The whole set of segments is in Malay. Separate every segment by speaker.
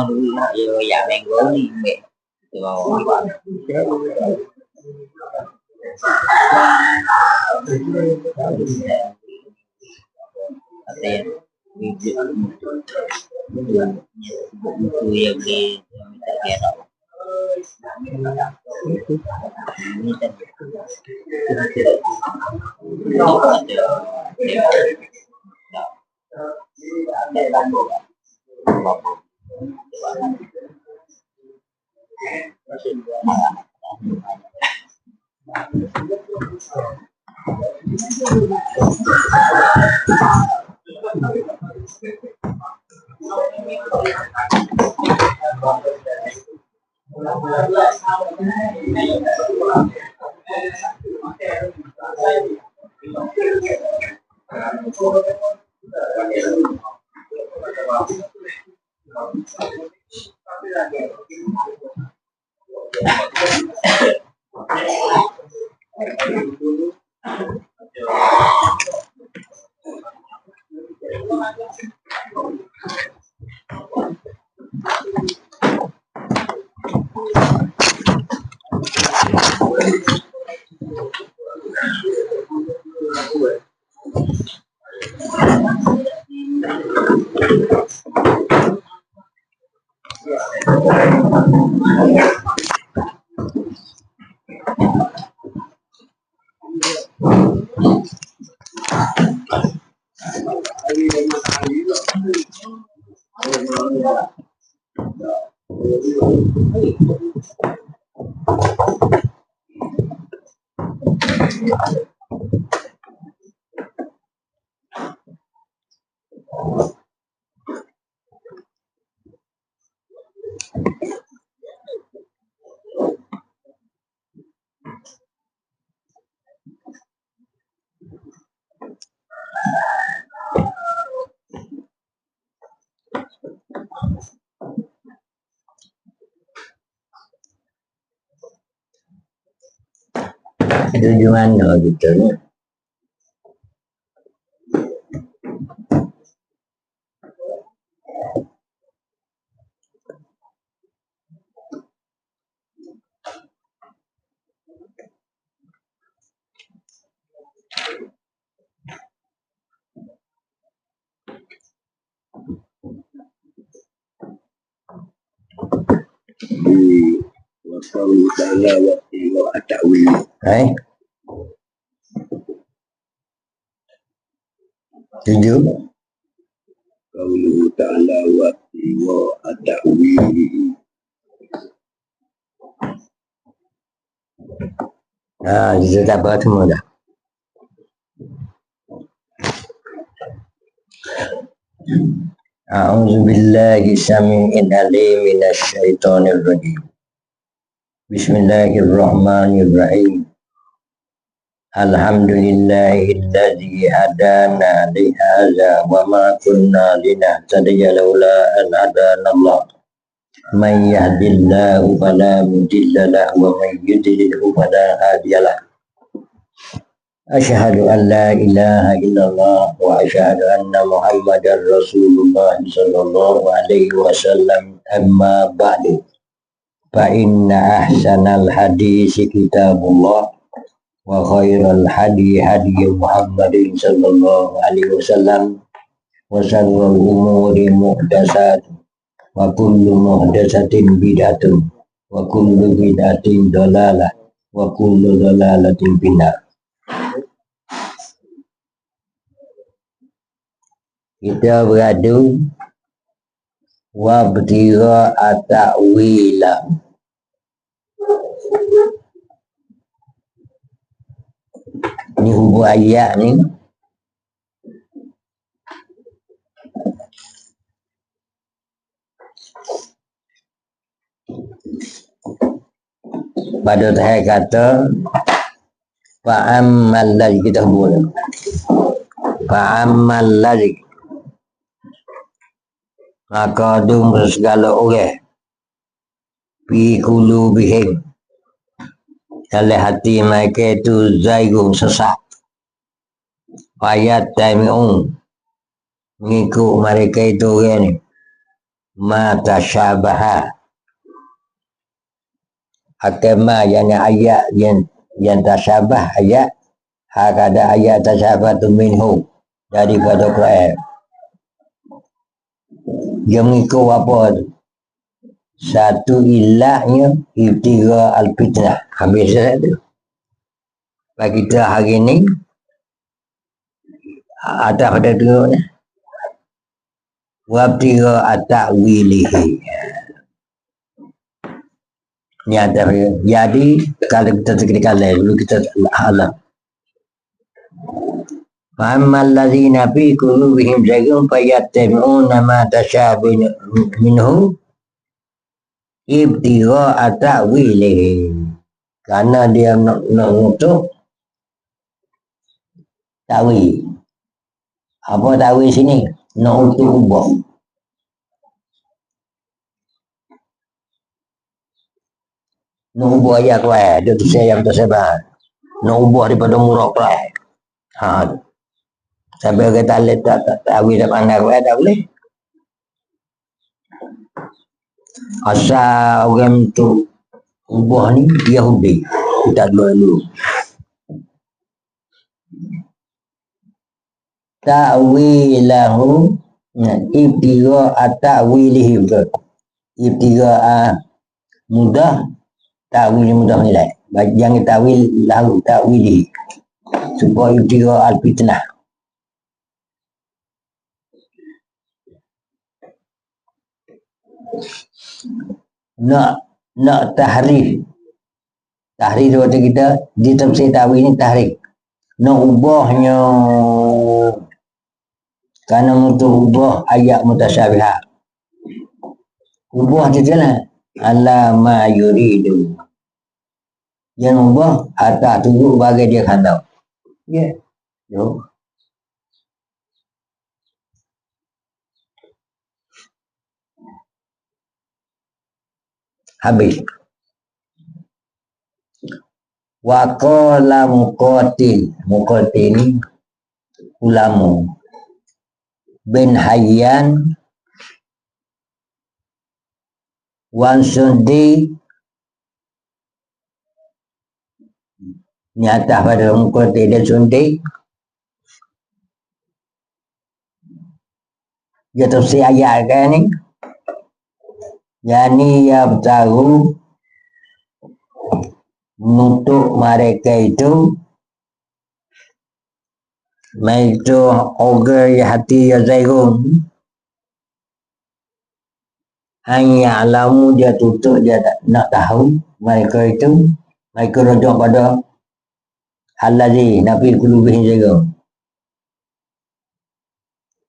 Speaker 1: Dulu lah, yo ya minggu ni mbek. Itu gimana gitu ya? Di waktu sana waktu ada wili. Tujuh.
Speaker 2: Qauluhu ta'ala wa at-ta'wili.
Speaker 1: Kita dapat semua dah. A'udzu billahi samii'il 'aliim minasy syaithaanir rajiim. Bismillahirrahmanirrahim. Alhamdulillahilladzi hadana li hadza wa ma kunna linahtadiya laula an hadanallah. Man yahdihillahu fala mudilla lahu wa man yudlilhu fala hadiya lahu. Asyhadu an la ilaha illallah wa asyhadu anna Muhammadar Rasulullah sallallahu alaihi wasallam. Amma ba'du. Fa inna ahsanal hadisi kitabullah wa khairal hadi Muhammadin sallallahu alaihi wasallam wa syarrul umuri muhdatsatuhah wa kullu muhdatsatin bid'atun wa kullu bid'atin dhalalah wa kullu dhalalatin finnar. Kita beradu wabtira at-ta'wila. Ni hubung ayat ni pada tahap kata fa'ammal ladzi, kita hubung fa'ammal ladzi, maka dung segala orang fi qulubihim, dalam hati mereka itu zaigun, sesat, ayat taimi'un, mengikut mereka itu orang ni ma tasyabaha, akama yang ayat yang tasyabah, ayat ada ayat tasyabatu minhu, daripada Quran. Dia mengikut apa tu? Satu ilahnya ibtiga al-fitnah. Habis satu. Bagi kita hari ni atas pada dua ni wabtiga at-ta'wilihi. Ni atas dia. Jadi kalau kita terkali dulu kita alam. Fa'ammal ladzina fi qulubihim zaygun fayattabi'una ma tashabaha minhu ibtigha ta'wilihi. Karena dia nak untuk takwil. Apa takwil sini? Nak untuk ubah. Nak ubah ayat Quran. Dia tu saya yang tersebut. Nak ubah daripada murah Quran. Sampai kata tak takwil tak pandai Quran tak boleh. Asal orang tu ubah ni Yahudi, kita dulu ta'wilahu ibtiga at-ta'wilihi, betul. Ibtiga mudah, ta'wil mudah nilai. Jangan ta'wil lahu ta'wilihi, supaya ibtiga al-fitnah. Nak tahrif waktu kita di tafsir ta'wil ni tahrif, nak ubahnya karena untuk ubah ayat mutasyabihat, ubah je lah ala ma yuridu, yang ubah atas turut bagi dia khandau. Ya yo habis. Wa qala muqatil ni ulama bin Hayyan wan Sundi, ni atas pada muqatil dan Sundi, dia tafsir ayat kan ni. Yani ya bertahu untuk mereka itu Mai tu ogger ya hati ya zairun. Hanya alamu dia tutup, dia tak nak tahu mereka itu. Mereka rujuk pada Al-Ladzi Nabi Qulubihim zairun.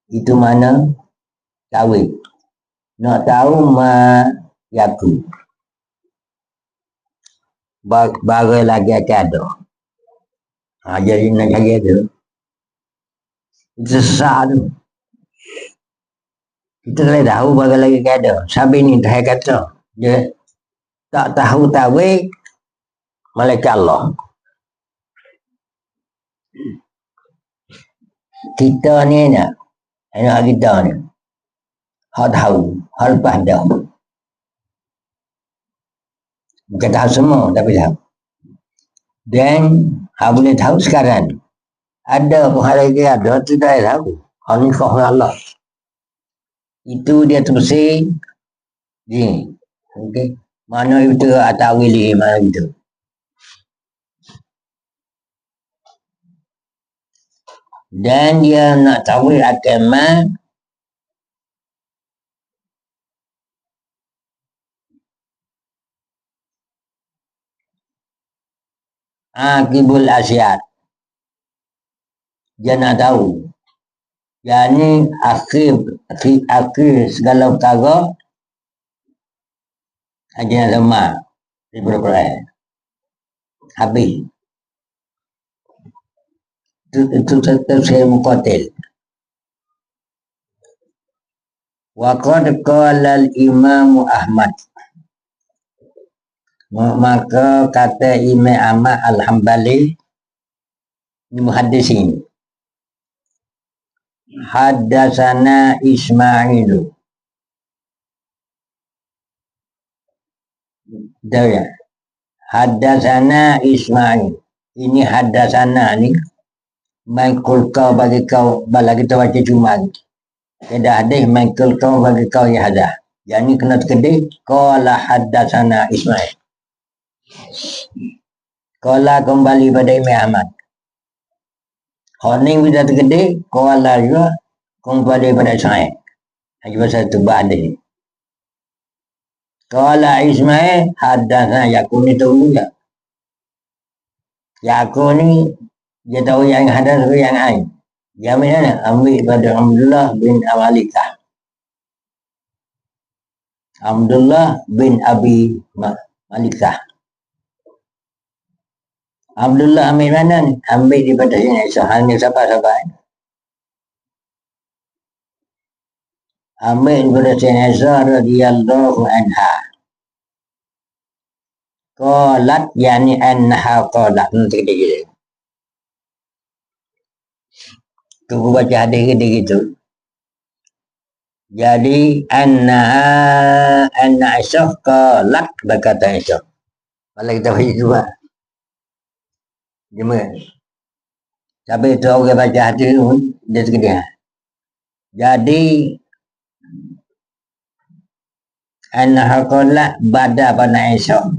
Speaker 1: Itu mana tawid. Nak tahu ma yaku. Baru lagi akan ada. Jadi nak cari tu. Itu sesat tu. Kita tak tahu baru lagi akan ada. Sampai ni saya kata. Dia tak tahu tawid. Malaikat Allah. Kita ni nak. Anak kita ni. Hak tahu. Hak lepas dah. Bukan tahu semua. Tapi tahu. Dan hak boleh tahu sekarang. Ada pun hal lagi ada. Itu tak tahu. Hak ni kau Allah. Itu dia terusin. Ni. Okay. Mana itu atau wili. Mana itu. Dan dia nak tahu agama akibul asyad. Dia nak tahu. Yani akhir segala perkara aja sama di berperai. Habis. Itu tetap saya muqatil. Wa qad qala al-Imam Ahmad. Maka kata Imam Ahmad Al-Hambali ini muhaddisin. Haddatsana Ismailu. Dah. Haddatsana Ismail. Ini haddatsana ni Michael kau bagi kau bala kita baca cuma. Tidak hadis Michael kau bagi kau ya hadah. Yang ni kena terkedih qala haddatsana Ismail. Qala kembali pada Imam Ahmad. Hal ni bisa terkedih qala juga kembali pada Ismail. Lagi pasal tu hadis. Qala Ismail haddatsana Yaqub ni tahu juga. Yaqub ni dia tahu yang hadas ke yang lain. Dia mana? Ambil pada Abdullah bin Amalikah. Abdullah bin Abi Malikah. Abdullah ambil mana? Ambil daripada sini. Hanya siapa-siapa. Ambil daripada sini. Radhiyallahu anha. Qalat yani anha qalat. Nanti kita tunggu baca hadis gitu. Jadi anna Aisyah qalat berkata Aisyah. Kalau kita baca juga. Gimana? Tapi itu orang baca hadis dia segede. Jadi anna qalat bada pada Aisyah.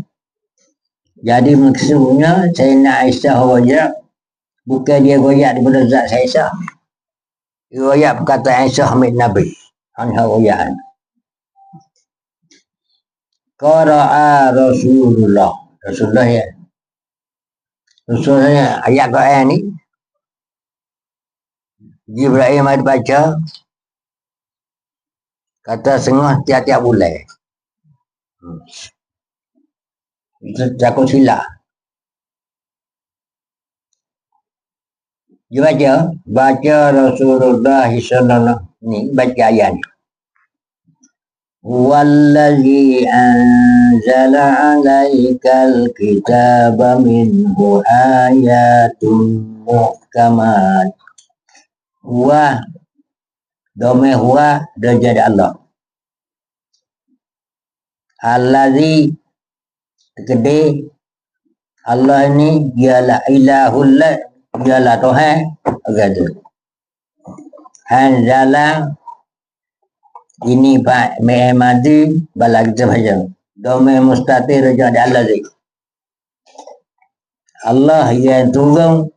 Speaker 1: Jadi maksudnya Sayyidina Aisyah wajah bukan dia goyak daripada zat Aisyah. Riwayat perkataan Aisyah milik Nabi. Anha riwayat. Qara'a Rasulullah. Rasulullah ya. Rasulullah ayat Quran ni. Jibril ada baca. Kata setengah tiap-tiap bulan. Itu takut silap. Dia baca Rasulullah sallallahu ni baca ayat ni. Wallazi anzala 'alaikal kitaba minhu ayatun muhkamat. Huwa dome huwa darjah Allah. Allazi gede Allah ni ialah ilahul ialah Tuhan begitu. Anzala ini Pak Mehmadi bala kita baca. Dome mustatir raja Allah zik. Allah yang turun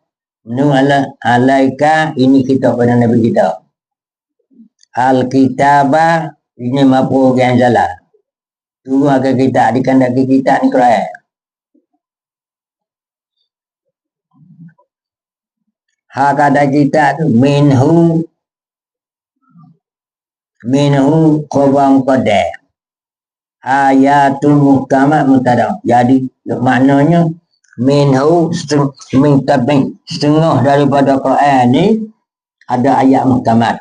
Speaker 1: alaika ini kita pada Nabi kita. Al-kitabah ini mapu yang salah. Turun ke kita, dikandaki kita ni Quran. Hak kata kita tu minhu khabam qadah. Ayatul muhkamat mutada. Jadi maknanya minhu setengah daripada Quran ni ada ayat muhkamat.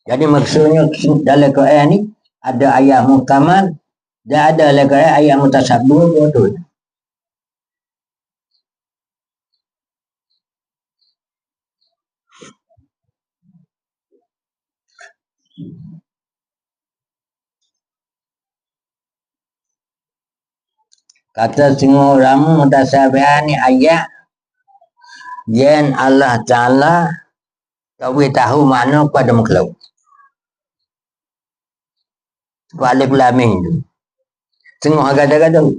Speaker 1: Jadi maksudnya dalam Quran ni ada ayat muhkamat dan ada dalam Quran ayat mutasyabih betul. Kata semua orang mutasyabih ni ayat yang Allah Ta'ala tahu makna pada makhluk. Alif Lam Mim tu. Tengok kadang-kadang.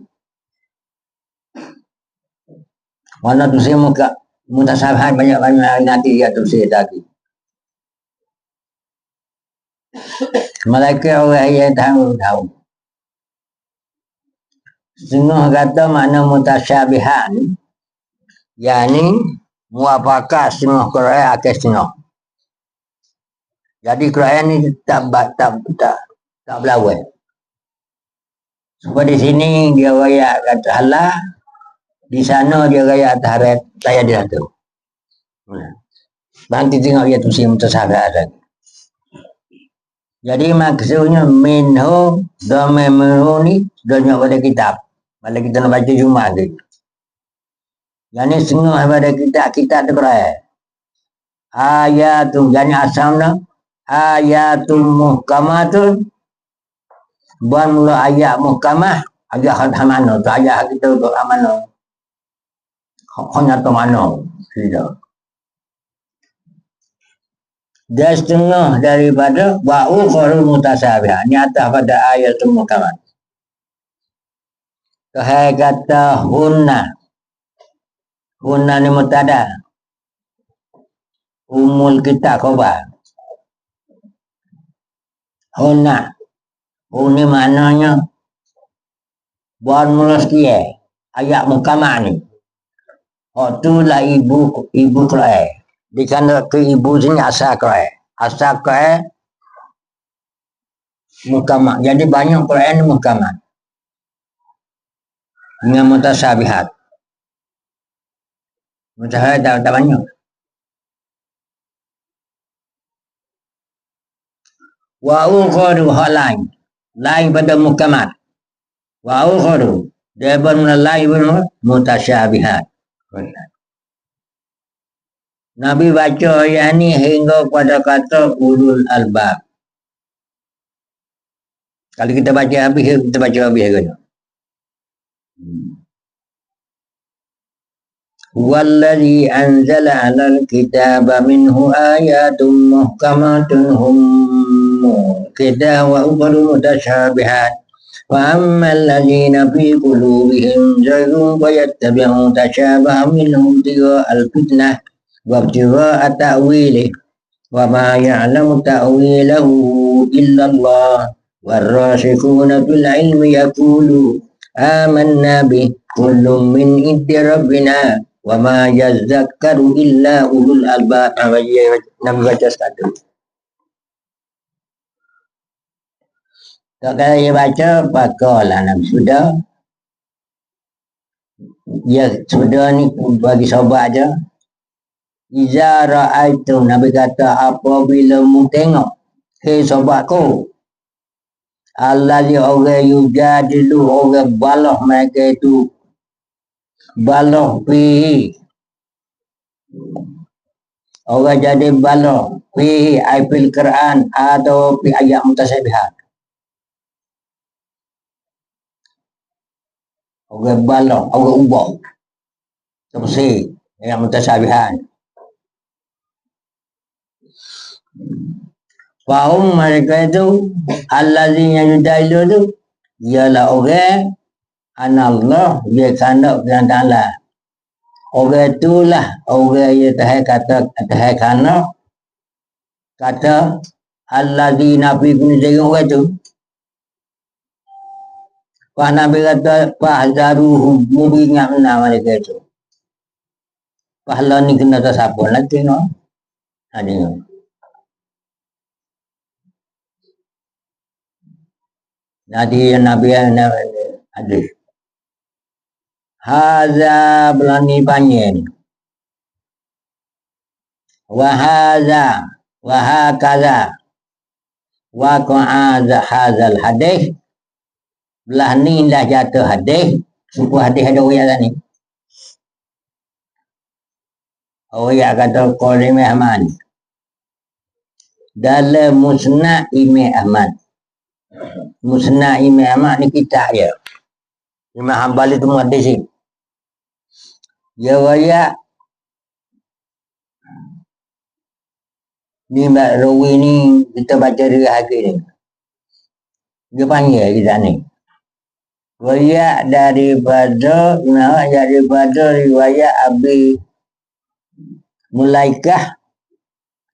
Speaker 1: Mana tu saya muka mutasyabih banyak-banyak nanti ya tu saya tadi. Malaikat orang yang tahu. Setengah kata makna mutasyabihan yakni muafakat setengah Quran akan setengah. Jadi Quran ni tak berlawan. Sebab di sini dia raya kata halal, di sana dia raya atas harat, saya dia tu. Nanti tengok dia tu si mutasyabihat lagi. Jadi maksudnya minhu dhamma minhu ni banyak pada kitab. Kalau kita nak baca Jumaat tu. Yang ni setengah pada kitab tu Quran. Ayatul yani asalnya ayatul muhkamatun. Buat mula ayat muhkamah, ayat mana tu ayat kita tu mana. Hanya tu mana. Tidak. Dia setengah daripada wa'u kharu mutasyabih. Ini atas pada ayatul muhkamat. Kahai kata hunna ni mutada umul kita khabar hunna ini maknanya buat mula sekian ayat muhkamat ni itulah ibu Quran dikandung ke ibu sini asal Quran muhkamat. Jadi banyak Quran ni muhkamat dengan mutasyabihat. Mutasyabihat tak banyak. Wa ukharu lain pada muhkamat. Wa ukharu dia lain pada mutasyabihat. Nabi baca ayat ni hingga pada kata ulul albab. Kalau kita baca habis kan. Walladzi anzala 'alal kitaba minhu ayatun muhkamatun kita wa ukhra mutasyabihat wa ammal ladzina fi qulubihim zaygun fayattabi'una tashabaha minhum tiga'al fitnah wa ibtigha'a ta'wilih wa ma ya'lamu ta'wilahu illa Allah warrasikhuna fil 'ilmi yaqulu amanna bi kullum min indi rabbina wa ma yazakkaru illa ulul albab. Nabi baca sekali. Tak kala dia baca, pakalah Nabi sudah. Ya sudah ni bagi sahabat aja. Iza ra'aitu Nabi kata apabila mu tengok, hei sahabatku, allazi orang yujadilu orang balah mereka itu balah fihi orang jadi balah fihi aifil Quran atau fi ayat mutasyabihat orang balah orang ubah seperti ayat mutasyabihat fahum mereka itu allazi yujadilu itu ialah orang anallah dia kandak dan ta'ala Orang itulah orang yang tahan kana kata allazi Nabi guna tengok orang tu. Pak Nabi kata fahzaruhu, ingat benar mereka itu. Pahala ni kena tak siapa nak tengok. Ada tengok. Nanti Nabi ada. Haza belani panjang ni. Wahaza wahakaza waqa'a hazal hadis. Belah ni dah jatuh hadis. Suku hadis ada ayat ni. Ayat kata Qalim Ahmad. Dalam Musnad Imam Ahmad. Musnad Imam Ahmad ni kitab dia. Imam Hanbali tu hadis ni. Dia ayat ni Mbak Rawi ni kita baca dari hari ni. Dia panggil kita ni. Riwayat daripada riwayat Abi Mulaikah.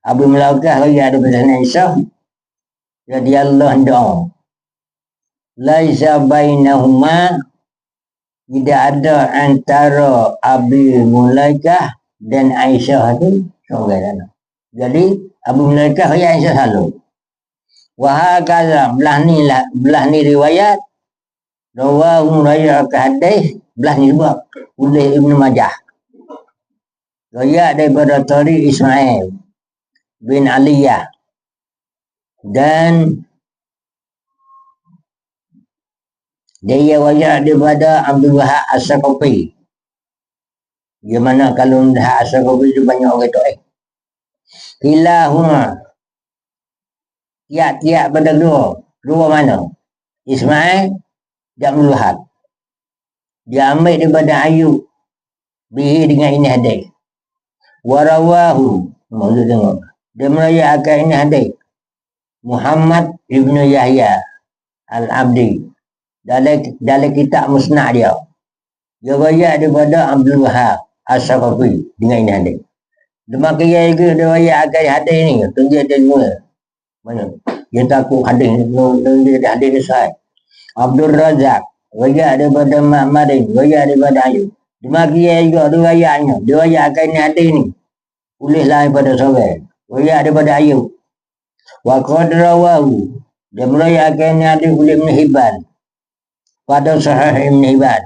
Speaker 1: Abi Mulaikah riwayat daripada Aisyah radhiyallahu anha. Laisa bainahuma, tidak ada antara Abi Mulaikah dan Aisyah tu seorang. Jadi Abu Mulaikah riwayat Aisyah selalu. Wahakaza belah ni riwayat rawahu riwayat hadis belah ni sebab oleh Ibnu Majah. Riwayat daripada Tariq Ismail bin Aliyah dan dia riwayat daripada Abdul Wahab As-Saqafi. Di mana kalau dah As-Saqafi tu banyak orang tu Kilahuma tiap-tiap pada dua mana? Ismail dan Abdul Wahab. Dia ambil daripada Ayub bihi dengan ini hadis. Warawahu, maksud tengok. Dia meriwayatkan ini hadis. Muhammad ibnu Yahya Al-Abdi dalam kitab Musnad dia. Dia riwayat daripada Abdul Wahab As-Saqafi dengan ini hadis. Demak kaya juga dia riwayat akan hadis ni. Tunjuk dia semua. Mana? Dia takut hadis ni. Dia hadis ni sahih. Abdul Razak riwayat daripada Ma'marin, riwayat daripada Ayub. Demak kaya juga dia riwayatnya. Dia riwayat akan ini hadis ni. Boleh lain pada sore. Riwayat daripada Ayub. Wa qad rawahu. Dia meriwayatkan ini hadis oleh Ibn Hibban. Pada Sahih Ibn Hibban.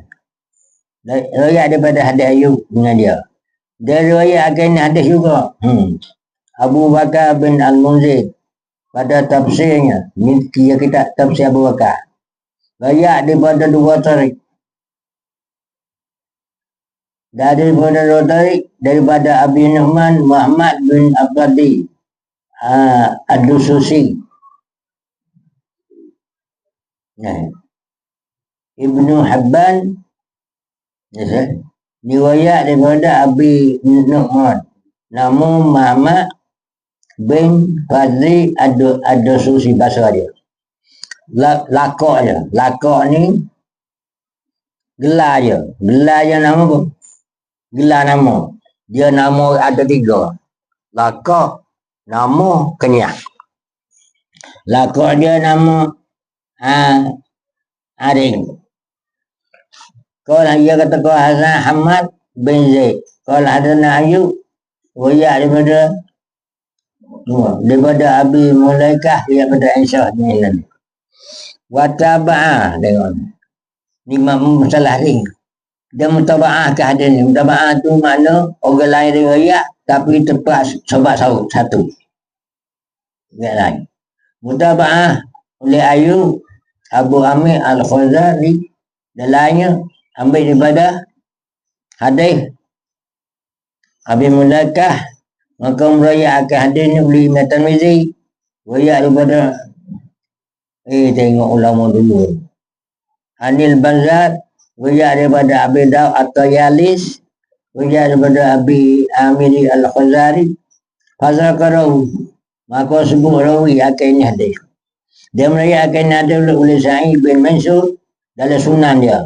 Speaker 1: Riwayat daripada hadis Ayub dengan dia. Dia riwayatkan ini hadis juga. Abu Bakar bin Al-Munzir pada tafsirnya. Ini kita tafsir Abu Bakar. Riwayat daripada dua tarik. Daripada Abi Nu'man Muhammad bin Abdi Ad-Dususi. Ibnu Habban riwayat daripada Abi Nu'man nama Muhammad bin Fadli Ad-Dususi bahasa dia. Lakok je. Lakok ni gelar je. Gelar je nama apa? Gelar nama. Dia nama ada 3. Lakok, nama, kenyah. Lakok dia nama Aring. Kalau dia kata kau Hasan Hamad bin Zaid. Kalau ada Ayub, riwayat daripada Abi Mulaikah, daripada Aisyah ni. Wataba'ah, tengok. Ni masalah ni. Dia mutaba'ah ke hadis ni. Mutaba'ah tu makna orang lain riwayat tapi tepat sebab satu. Yang lain. Mutaba'ah oleh Ayub, Abu Amir Al-Khazali dan lainnya ambil daripada hadis Abi Mulaikah, maka meriwayatkan hadis ni oleh Imam Tirmizi, riwayat daripada tengok ulama dulu. Anil Bazar, riwayat daripada Abi Daud At-Tayalis, riwayat daripada Abi Amiri Al-Khazari. Fazakarahu, maka sebut rawi akan ini hadis. Dia meriwayatkan hadis oleh Sa'id bin Mansur dalam sunan dia.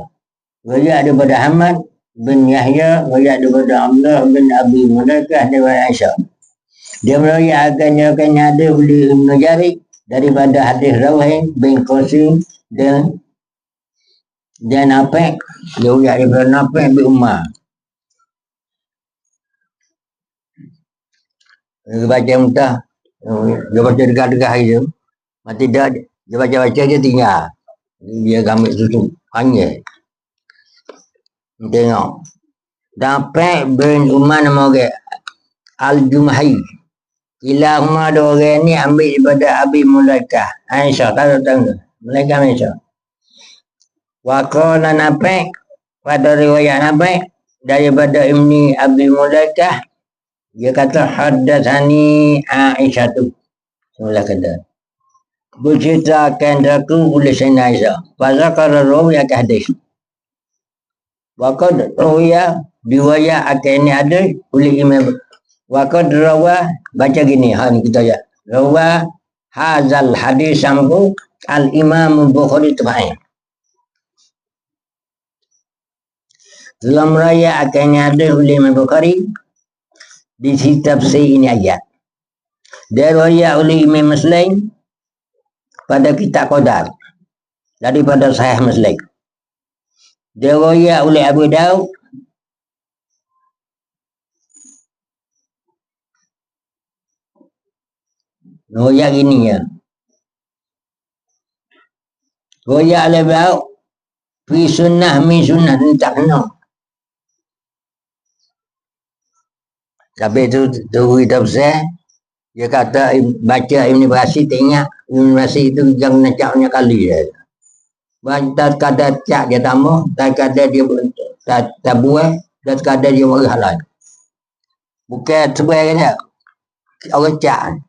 Speaker 1: Riwayat daripada Ahmad bin Yahya, riwayat daripada Abdullah bin Abi Mulaikah daripada Aisyah. Dia meriwayatkan hadis oleh Ibnu Jarir daripada hadis Rawih bin Qasim dan Nafi', dia riwayat daripada Nafi' bin Umar. Dia baca muntah, dia baca degah-degah itu, mati dah dia baca-baca dia tinggal. Dia ambil susu panggil. Tengok. Nafi' bin Umar nama orang Al-Jumahi. Ilahumma dua orang ni ambil daripada Abi Mulaikah Aisyah, tahu Mulaikah Aisyah. Wa qala Nafi' pada riwayat Nafi' daripada Ibni Abi Mulaikah, dia kata haddatsani Aisyah tu. Semula kata berceritakan aku oleh Sayyidina Aisyah. Fazakara rawi akan hadis. Wa qad rawiya riwayat akan ini hadis oleh Imam. Wa qad rawa, baca gini, ni kita ya. Rawa hazal hadis sambu al-Imam Bukhari tabai. Dalam raya akan hadis oleh Imam Bukhari di sisi tafsir ini ayat. Dia riwayat oleh Imam Muslim pada kitab Qadar daripada Sahih Muslim. Dia riwayat oleh Abu Daud riwayat gini ya. Riwayat oleh Daud fi sunnah min sunnah, tak kena. Tapi tu tafsir, dia kata baca Ibn Basir, tengok Ibn Basir itu jangan nakaknya kali dia. Baca kadar cak dia tambah, tak kadar dia tak buat, dan kadar dia bagi halal. Bukan sebenarnya orang cak.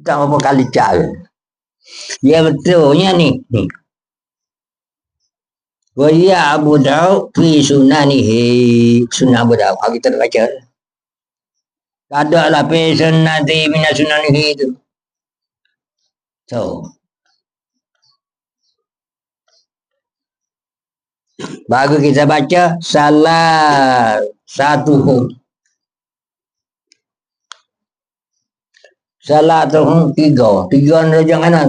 Speaker 1: Tak apa kali cak. Dia betulnya ni. Waya Abu Daud fi sunanihi, sunnah Abu Daud. Kita dah baca. Ada lah fi sunnati min sunanihi itu. So, baru kita baca salah satu. Salah tu tiga. Tiga ni jangan kanan.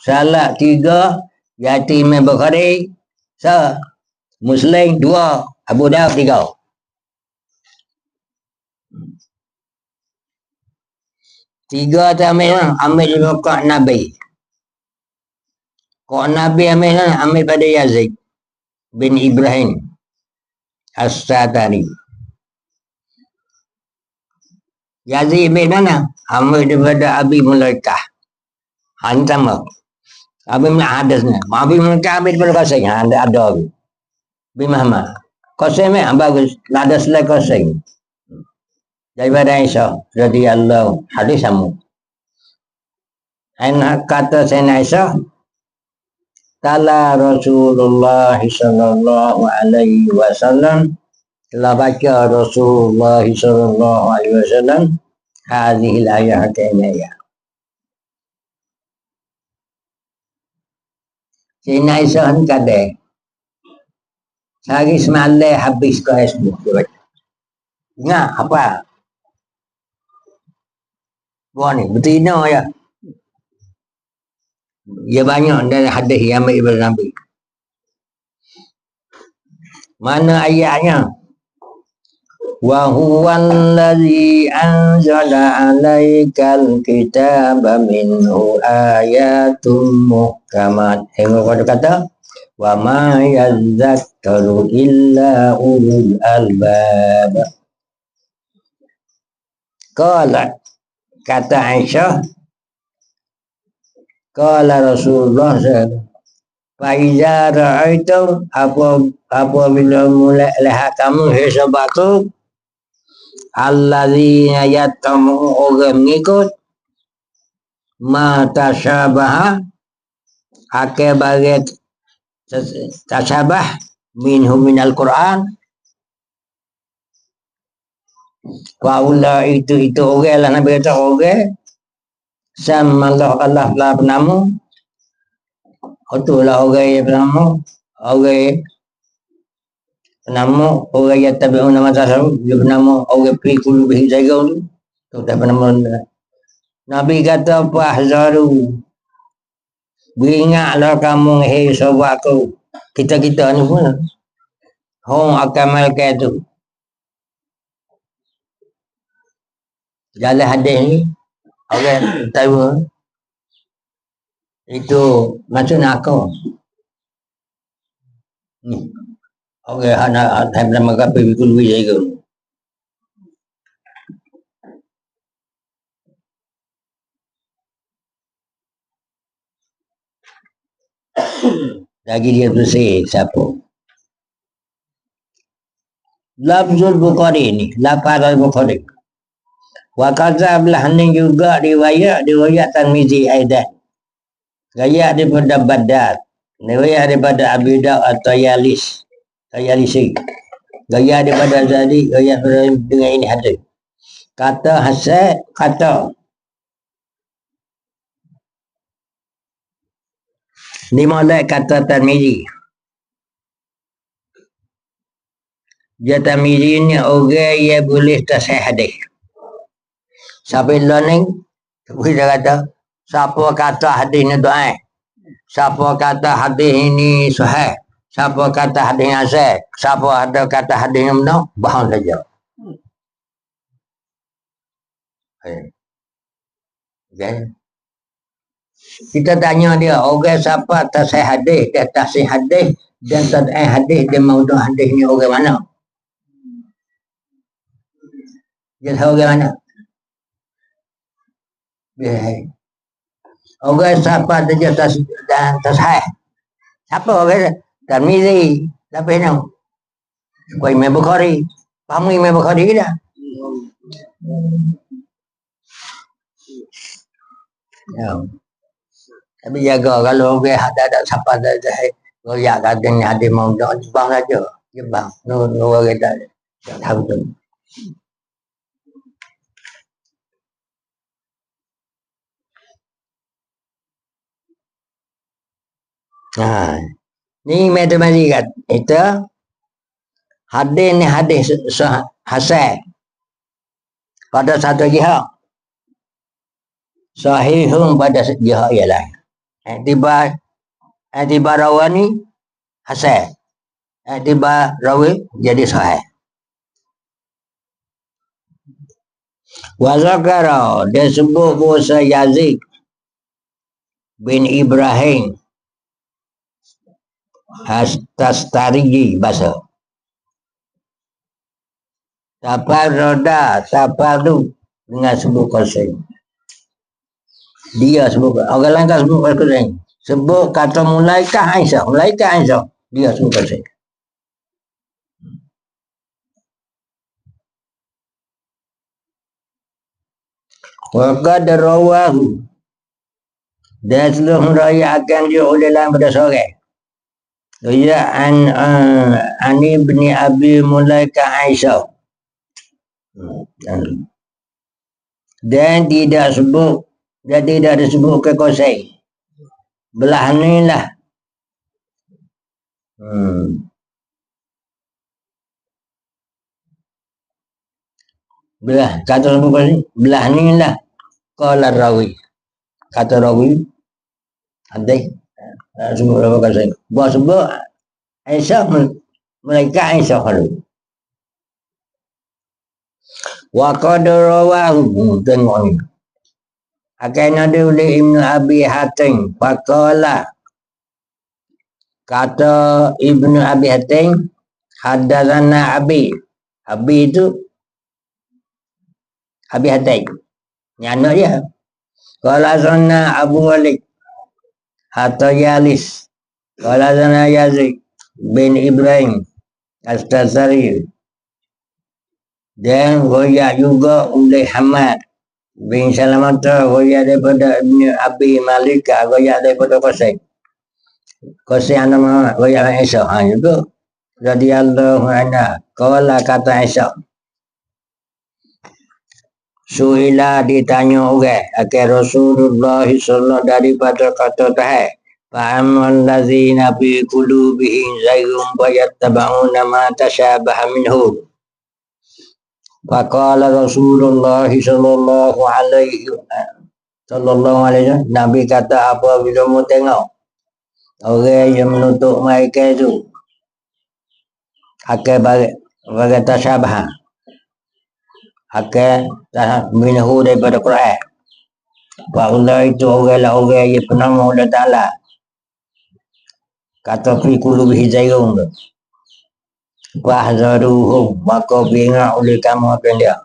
Speaker 1: Salah tiga, iaitu Imam Bukhari, Muslim dua, Abu Daud tiga. Tiga tu ambil di kok Nabi. Kok Nabi ambil pada Yazid bin Ibrahim As-Satari. Yazid bin mana? Ambil daripada Abi Mulaikah. Sama. Abi Mulaikah hadasnya. Abi Mulaikah ambil daripada Qasim. Ada Abi. Bin Muhammad. Qasim bagus. Ada selain Qasim. Daripada Aisyah radhiyallahu hadis sama. Anak kata Sayyidina Aisyah, tala Rasulullah sallallahu alaihi wasallam, telah baca Rasulullah sallallahu alaihi wasallam hadhil ayat ini. Sayyidina Aisyah ni kadang sehari semalam habis ke Facebook. Ingat apa? Wah ni betina ya. Dia banyak dari hadis yang ambil daripada Nabi. Mana ayatnya? Wa huwal ladzi anzala 'alaikal kitaba minhu ayatun muhkamat. Tengok kata wa ma yadhakkaru illa ulul albab. Qala, kata Aisyah, qala Rasulullah sallallahu Faiza ra'aitum apabila mulai lihat kamu sebab tu alladzina yattamu orang mengikut ma tasyabaha akai baget tasyabah minhum minal Quran wa ula itu orang lah Nabi kata orang sama Allah lah penamu. Itulah orang yang bernama orang Nama orang yang tabi'un nama tasawuf, dia bernama orang fi qulubihim zaygun tu. Tak bernama Nabi kata fahzaru. Beringatlah kamu hei sahabatku. Kita-kita ni pun hong akan malaikat tu. Jalan hadis ni orang tahu itu maksud aku. Orang anak bernama kapi bikul wi ke. Lagi dia bersih siapa? Lafzul Bukhari ni, lafaz Bukhari. Wa kaza belah ni juga riwayat Tirmizi aidan. Riwayat daripada Baddad, riwayat daripada Abi Daud atau Tayalisi. Riwayat daripada Zadi, riwayat dengan ini hadis. Kata Hasan, kata ni molek kata Tirmizi. Dia Tirmizi ni orang yang boleh tasih hadis. Sampai learning, kita kata, siapa kata hadis ni doa, siapa kata hadis ini sahih, siapa kata hadis ini hasan, siapa ada kata hadis ini benar, bohong saja. Okay. Kita tanya dia, orang siapa tasih hadis, dia tasih hadis, dan tadai hadis, dia maudhu hadis ni orang mana? Dia tahu orang mana? Orang siapa dia tasih? Siapa orang? Tirmizi, siapa ni? Kau Imam Bukhari, faham Imam Bukhari ke dah? Ya. Tapi jaga kalau orang ada siapa ada royak katanya hadis maudhu, jebang saja, jebang. Orang tak tahu tu. Ni matematika itu hadis ni hadis hasan pada satu jihad, sahihun pada jihad yang lain. Tiba rawi ni hasan, tiba rawi jadi sahih. Wa zakara, dia sebut bahasa Yazid bin Ibrahim Tastariji bahasa. Tapar roda, tapar tu dengan sebut koseng. Dia sebut, orang lain kan sebut koseng. Sebut kata Mulaikah Aisyah, dia sebut koseng. Waqad rawahu, dan seluruh raya akan dia oleh lain pada sore. Ya an ibni Abi Mulaikah Aisyah. Dan tidak sebut, dan tidak disebut ke kosai. Belah ni lah. Belah, kata sebut kosai. Belah ni lah. Qala rawi. Kata rawi. Andai. Sebut apa kosai. Buat sebut Aisyah, Mulaikah Aisyah kalau. Wa qad rawahu, tengok ni. Akan ada oleh Ibnu Abi Hatim, faqala, kata Ibnu Abi Hatim, hadatsana Abi itu Abi Hatim, ni anak dia. Qala sanna Abu Walid atau Yalis, qala sanna Yazid bin Ibrahim As-Tasari. Dan royak juga oleh Hamad bin Salamata, royak daripada Ibn Abi Malika, royak daripada Qasai anak Muhammad, royak Aisyah juga radhiyallahu anha. Qala, kata Aisyah, suila, ditanya orang akan Rasulullah sallallahu daripada kata tahai, فأما الذين في قلوبهم زيغ فيتبعون ما تشابه منه فقال رسول الله sallallahu alaihi wasallam. Nabi kata apabila mu tengok orang yang menutup mereka itu akan bagi tasyabah akan minhu daripada Quran. Bahawa itu orang yang pernah Allah Ta'ala kata fi qulubihi zayrun wahzaruhum, maka ingat oleh kamu akan dia.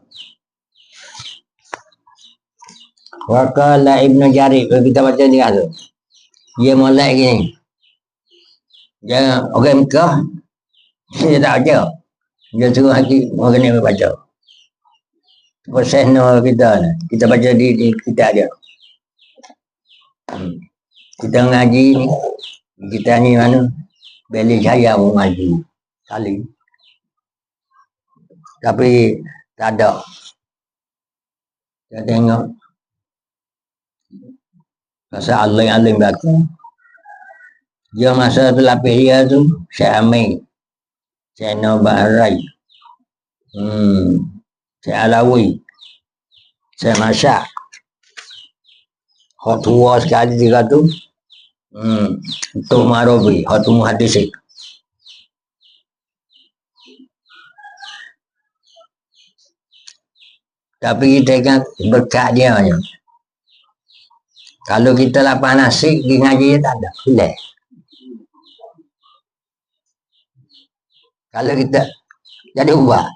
Speaker 1: Waqala Ibnu Jarir, kita baca ni tu. Dia molek gini. Dia orang Mekah, dia tak baca. Dia suruh hati orang ni baca. Proses kita baca di kitab dia. Kita ngaji ni, kita ni mana? Beli jaya pun ngaji kali. Tapi tak ada. Kita tengok masa alim-alim belakang. Dia masa tu lapis dia tu Syekh Amir, Syekh Bahrai, Syekh Alawi, Syekh Masyak. Hak tua sekali dia tu untuk Marabi, hak tu muhadis. Tapi kita kan berkat dia je. Kalau kita lapar nasi, pergi ngaji dia tak ada. Boleh. Kalau kita jadi ubah.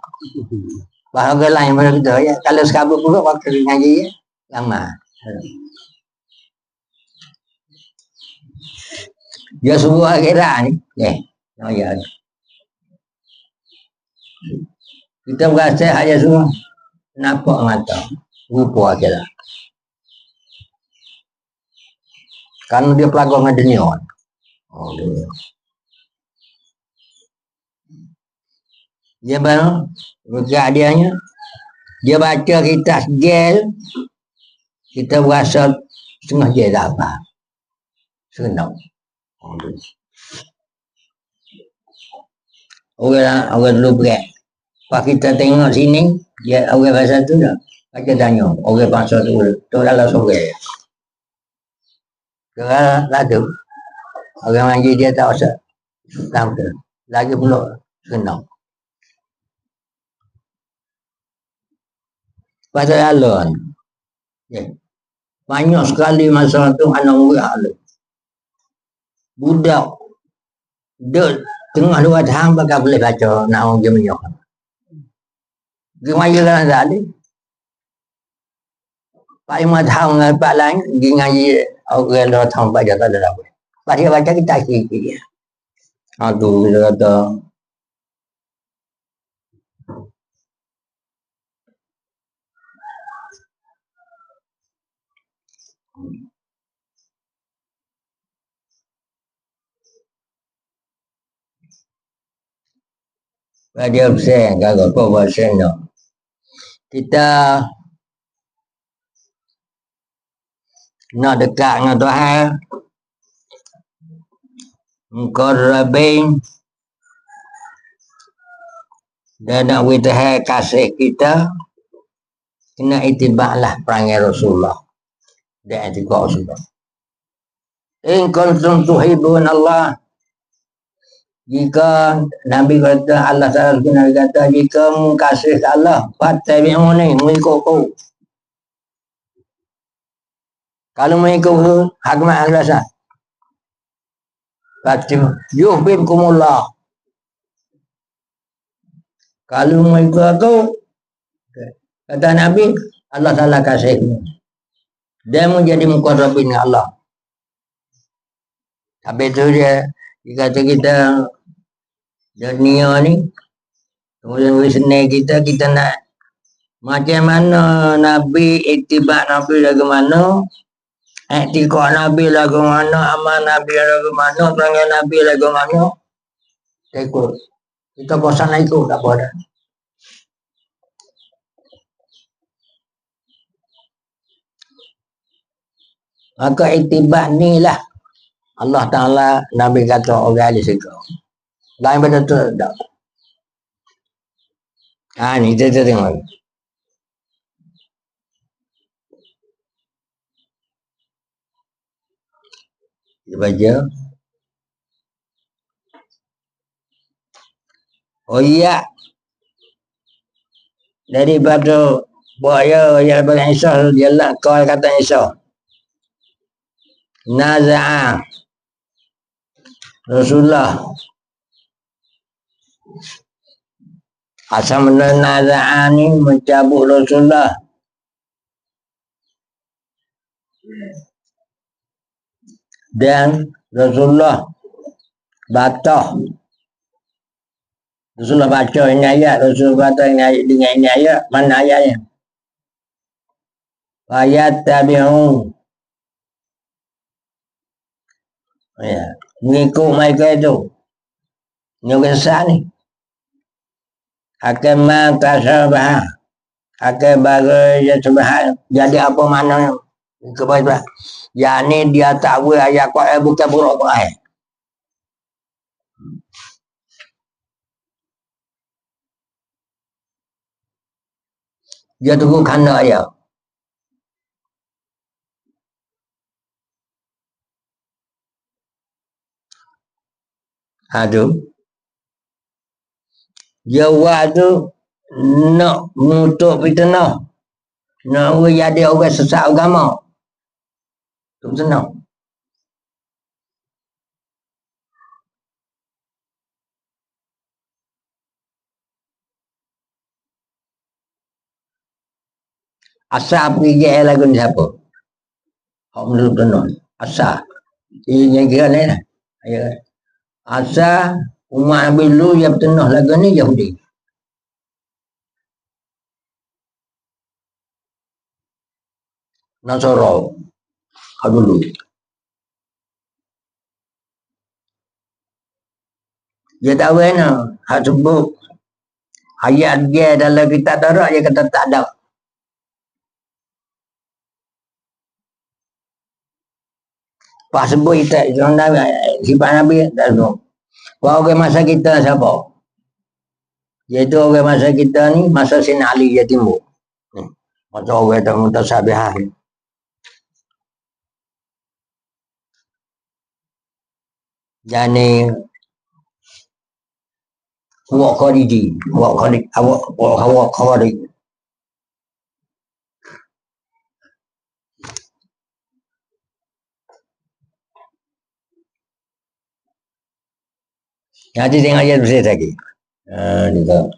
Speaker 1: Bahawa lain pada kita. Ya. Kalau sekabut pula, waktu ngaji dia, lama. Dia suruh akhirat ni. Ya. Kita berasa hanya suruh nampak mata. Rupa akhirat. Karena dia pelagor dengan dunia. Dunia. Dia baru bergerak dianya. Dia baca kita segel. Kita berasa setengah je dah apa. Senang. Orang dulu berat. Pas kita tengok sini, dia orang bahasa tu dah. Baca tanya. Orang bahasa tu dalam sore. Sekarang lagu. Orang manggil dia tak usah. Lagi pula senang. Pasal alun. Banyak sekali masa tu anak murid alun. Budak. Dia tengah 2 tahun bakal boleh baca. Nak orang dia menyok. Gimana kan tak ada. 4-5 tahun dengan tempat lain. Pergi ngaji. Orang 2 tahun baca tak ada apa. Lepas dia baca kita sikit dia. Tu kita kata. Dia persen, kalau apa persen tu. Kita nak dekat dengan Tuhan. Muqarrabin. Dan nak Tuhan kasih kita. Kena itibaklah perangai Rasulullah. Dan itibak Rasulullah. In kuntum tuhibbun Allah. Jika Nabi kata, Allah Ta'ala kata, jika kasih Allah, fattabi'uni, mengikutku. Kalau mengikutku, hakmat al-basah. Yuhbibkumullah. Kalau mengikut aku, kata Nabi, Allah Ta'ala kasihmu. Dia menjadi muqarrabin dengan Allah. Habis itu dia kata kita dunia ni, kemudian wisne kita nak macam mana Nabi, itibak Nabi lagu mana, etika Nabi lagu mana, amal Nabi lagu mana, perangai Nabi lagu mana, kita ikut. Kita bosan nak ikut, tak boleh. Maka itibak ni lah Allah Ta'ala Nabi kata orang ahli syurga. Lain pada tu tak. Ni kita tengok. Dia baca. Oh iya. Daripada buaya yang daripada Isa dia lah kau kata Isa. Naza'a Rasulullah asal naza'a ni mencabut Rasulullah dan Rasulullah batah. Rasulullah baca ini ayat, Rasulullah baca ini ayat dengan ini ayat, mana ayatnya? Ayat tabi'un. Ya, mengikut mereka itu. Ini kisah ni. Akan matasyabah. Akan bagi sebahagian. Jadi apa maknanya? Kebaik-baik. Ya ni dia tak boleh ayat Quran bukan buruk Quran. Dia tunggu kena ayat. Aduh. Jawab tu nak menutup fitnah. Nak jadi orang sesat agama. Tu senang. Asal pergi lagu ni siapa? Hak menurut benar. Asal. Ini kira ni lah. Asal umat Nabi dulu yang bertenah lagu ni Yahudi. Nasara. Hak dulu. Dia tahu kan? Hak sebut ayat dia dalam kitab Taurat dia kata tak ada. Pas sebut kita sifat Nabi tak sebut. Orang masa kita siapa? Iaitu orang masa kita ni masa Sayyidina Ali dia timbul. Masa orang tak mutasabihah. Jadi awak khariji, awak kharij. Nanti tengok ayat bersih lagi. Juga.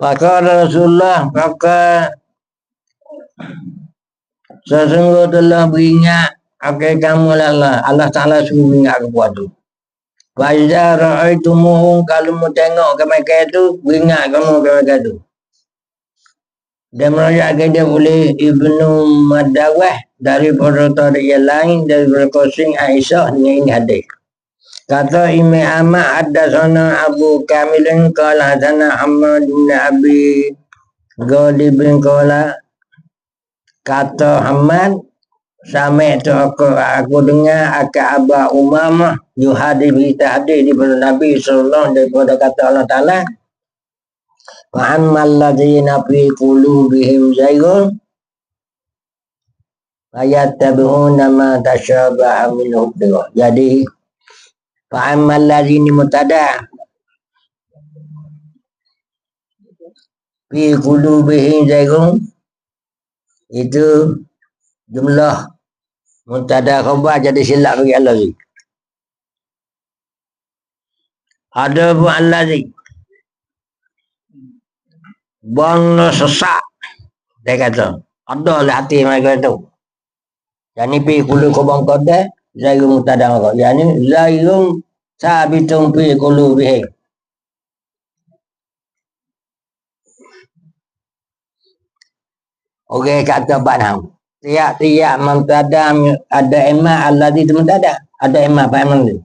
Speaker 1: Maka Rasulullah maka sesungguh telah beringat akan kamu Allah Ta'ala suruh beringat kepada tu. Faiza ra'aitumuhum kalau mu tengok ke mereka itu beringat kamu ke mereka itu. Dan merajakan dia oleh Ibnu Madawah daripada tarik yang lain daripada Qasim Aisyah dengan ini hadis. Kata Imam Ahmad ada sana Abu Kamilin qala sana Ahmad bin Abi Ghalib bin qala kata Ahmad sampai tu aku dengar akan Aba Umamah yuhadi berita hadis daripada Nabi sallallahu daripada kata Allah Taala wa ammal ladzina fi qulubihim zaygun ayattabi'una ma tashabaha minhu. Jadi fa'amal ladzina mutada fi qulubihim zaygun itu jumlah mutada khabar jadi silap bagi allazi. Ada bu allazi bang sesak dia kata ada lah hati mereka tu. Yani pi qulub khabang qada zaygun mutada khabar. Yani zaygun sabitun fi qulubihim. Okey kata Banam. Tiap-tiap mentada ada emak allazi itu mentada. ada imam paman ni.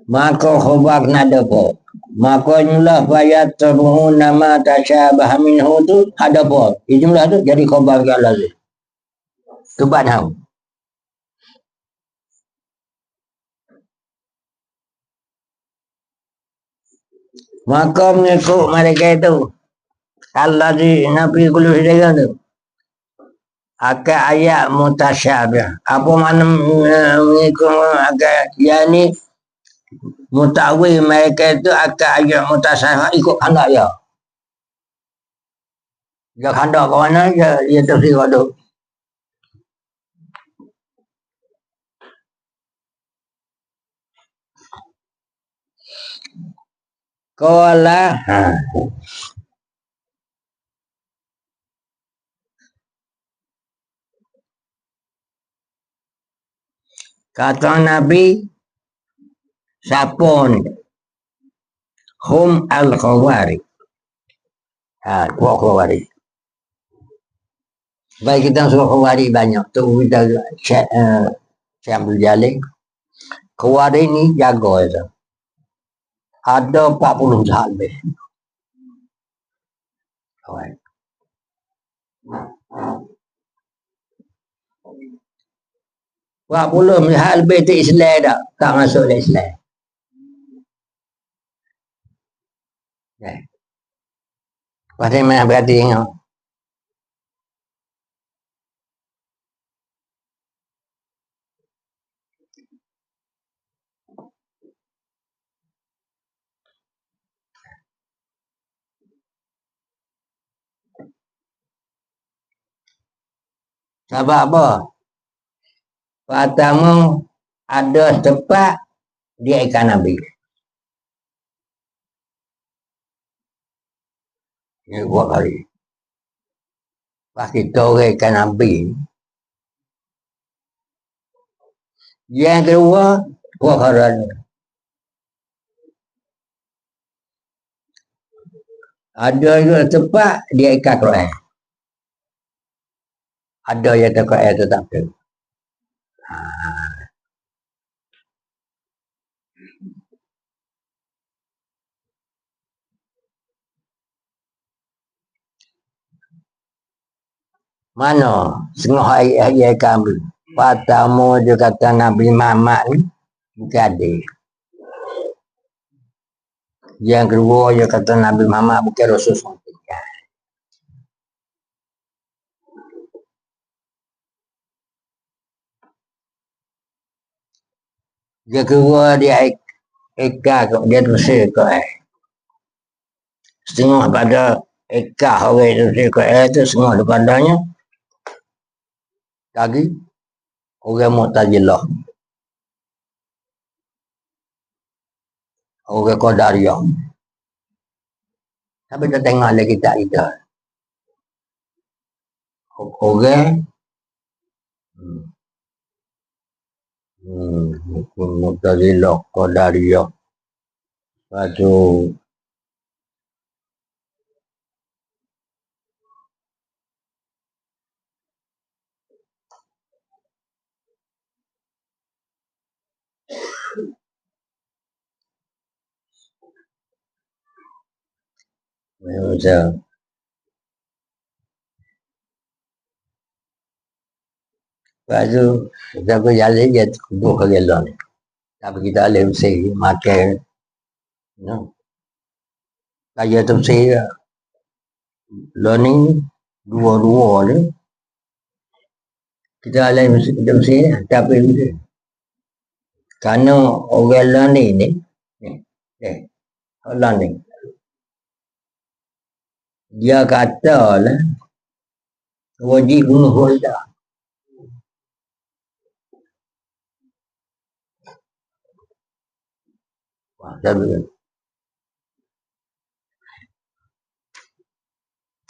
Speaker 1: Maka khabar nada apa? Maka jumlah bayat tabuhu nama tasyabah minhu tu ada apa? Jumlah tu jadi khabar ke lazim. Tu banhau. Maka mengikut mereka itu Allah di Nabi Kulu Hidayah tu akan ayat mutasyabih. Apa makna mengikut agak yani mutawi mereka itu akan ayat mutasyabih ikut kandak ya. Dia kandak ke mana dia tafsir tu. Qala kata Nabi sapon hum al-khawari. Kuat khawari. Baik kita suruh khawari banyak tu kita saya ambil jalan. Khawari ni jaga itu. Ada 40 tahun lebih. 40 tahun lebih tu Islam dah. Tak masuk dalam Islam. Pasal mana berarti tengok. Sebab apa? Pertama, ada tempat dia ikan Nabi. Ini buat kali. Pas kita orang ikan Nabi. Yang kedua, buat kali. Ada juga tempat dia ikan Quran. Ada yang tak Quran tu tak ada. Mana setengah ayat kami. Pertama dia kata Nabi Muhammad ni bukan adik. Yang kedua dia kata Nabi Muhammad bukan Rasul SAW. Yang kedua dia dia tersir ke setengah pada orang tersir ke itu setengah daripadanya lagi orang Mu'tazilah, orang Qadariyah. Tapi kita tengok lagi tak kita. Orang Mu'tazilah, Qadariyah. Lepas tu macam lepas tu kita berjalan dia dua ke gelon. Tapi kita boleh mesti makan kaya tu mesti learning dua-dua ni kita boleh mesti tapi mesti kerana orang learning ni learning dia kata lah wajib bunuh holda.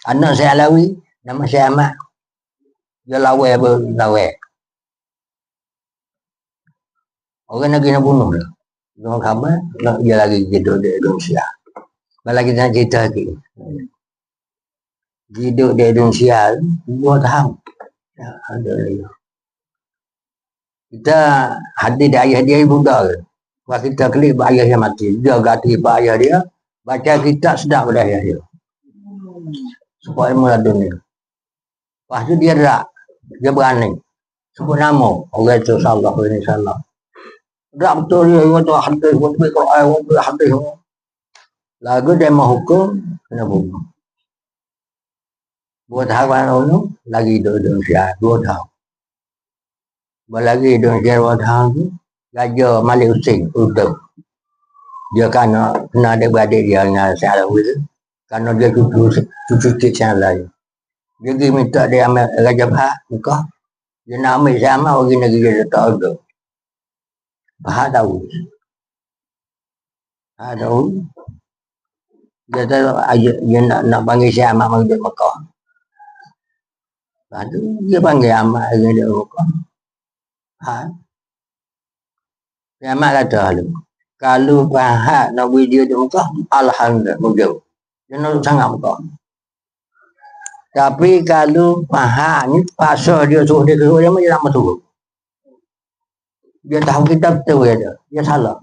Speaker 1: Anak saya Alawi, nama saya Ahmad. Dia lawa apa? Lawa. Orang lagi nak bunuh dia. Dia khabar, dia lagi hidup di Indonesia. Lagi nak cerita lagi. Hidup di Indonesia 2 tahun. Ada lagi. Kita hadis dari ayah dia ibu dah. Kalau kita klik ayah dia mati, dia ganti ayah dia, baca kitab sedap pada ayah dia. Supaya mula dunia. Lepas tu dia gerak, dia berani. Sebut nama, orang itu salah, ini salah. Gerak betul dia, orang tu hadis, orang tu Quran, orang tu hadis. Lagu dia mau hukum, kena bunuh. Buat harapan orang lagi duduk siap, 2 tahun. Lagi duduk siap 2 tahun tu, Raja Malik Hussein, Urdu. Dia kena adik-beradik dia dengan Syarah itu. Kerana dia cucu kecil lain. Dia pergi minta dia ambil Raja Bahak, nikah. Dia nak ambil sama bagi negeri dia tak ada. Bahak tahu. Bahak tahu. Dia tahu dia nak panggil si Ahmad mari dia Mekah. Lepas tu dia panggil Ahmad dengan dia Mekah. Si Ahmad kata kalau Bahak nak beri dia di Mekah, alhamdulillah mujur. Dia nak sangat Mekah. Tapi kalau Bahak ni paksa dia suruh dia keluar, dia nak masuk. Dia tahu kita betul dia salah.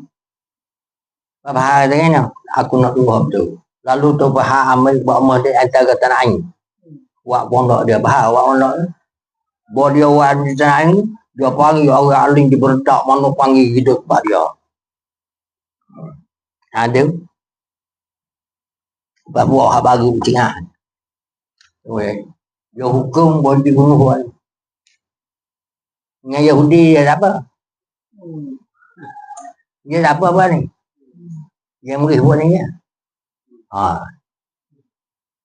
Speaker 1: Bahak kata kan, aku nak keluar betul. Lalu tu Bahak ambil buat rumah dia antara tanah air. Buat pondok dia, Bahak buat pondok dia. Bawa dia buat di tanah air, dia panggil orang aling di berdak, mana panggil hidup tempat dia. Ada. Sebab buat hak baru tengah. Dia hukum boleh dibunuh orang. Dengan Yahudi dia tak apa. Dia tak apa ni. Dia merih buat ni ya.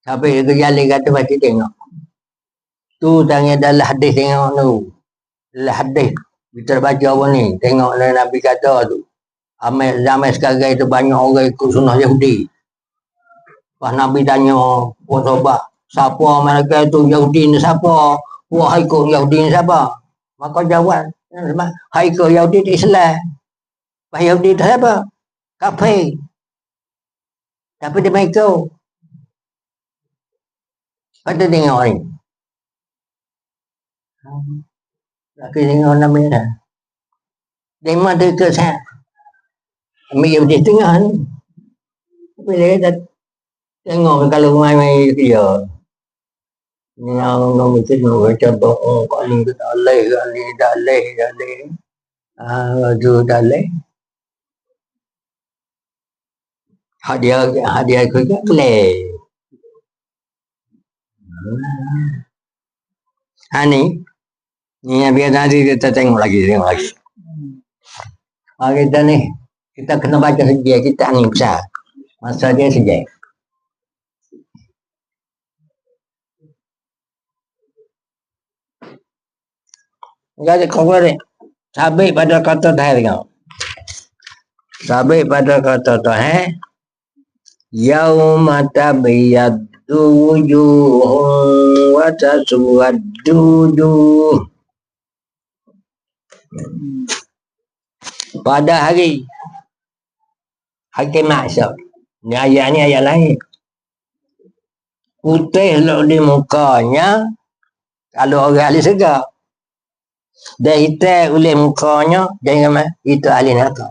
Speaker 1: Sampai dia jalan kata pasti tengok. Tu tanya dalam hadis tengok tu. Dalam hadis kita baca apa ni. Tengok Nabi kata tu. Zaman sekarang itu banyak orang ikut sunnah Yahudi. Pas Nabi tanya buat sobat, siapa mereka itu Yahudi ni siapa? Buat ikut Yahudi ni siapa? Maka jawab, hai ikut Yahudi itu Islam. Pas Yahudi itu siapa? Kafir. Tapi dia ikut. Kata tengok ni. Laki tengok Nabi ni. Dia memang terikut saya. Ambil Yahudi tengah ni. Tapi dia kata, tengok kalau main-main dia. Ni orang mungkin macam kau ni tak leh, kau ni tak leh. Tu tak leh. Hadiah aku kan leh. Ni biar nanti kita tengok lagi. Kita ni, kita kena baca sejarah kita ni besar. Masa dia sejarah. Enggak ada cover ni. Sabit pada kata dah tengok. Sabit pada kata dah yauma tabyaddu wujuhun wa taswaddu wujuh. Pada hari mahsyar. Ni ayat lain. Putih di mukanya kalau orang ahli syurga. Dan hitam oleh mukanya jangan itu ahli neraka.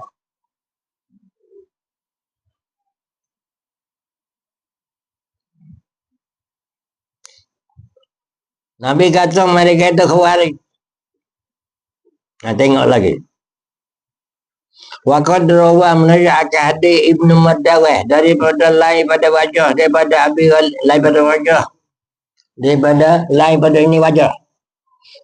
Speaker 1: Nabi kata mereka itu khawarij. Tengok lagi. Wa qad rawa menajak hadis Ibnu Madawih daripada lain pada wajah, daripada Abi lain pada wajah. Daripada lain pada ini wajah.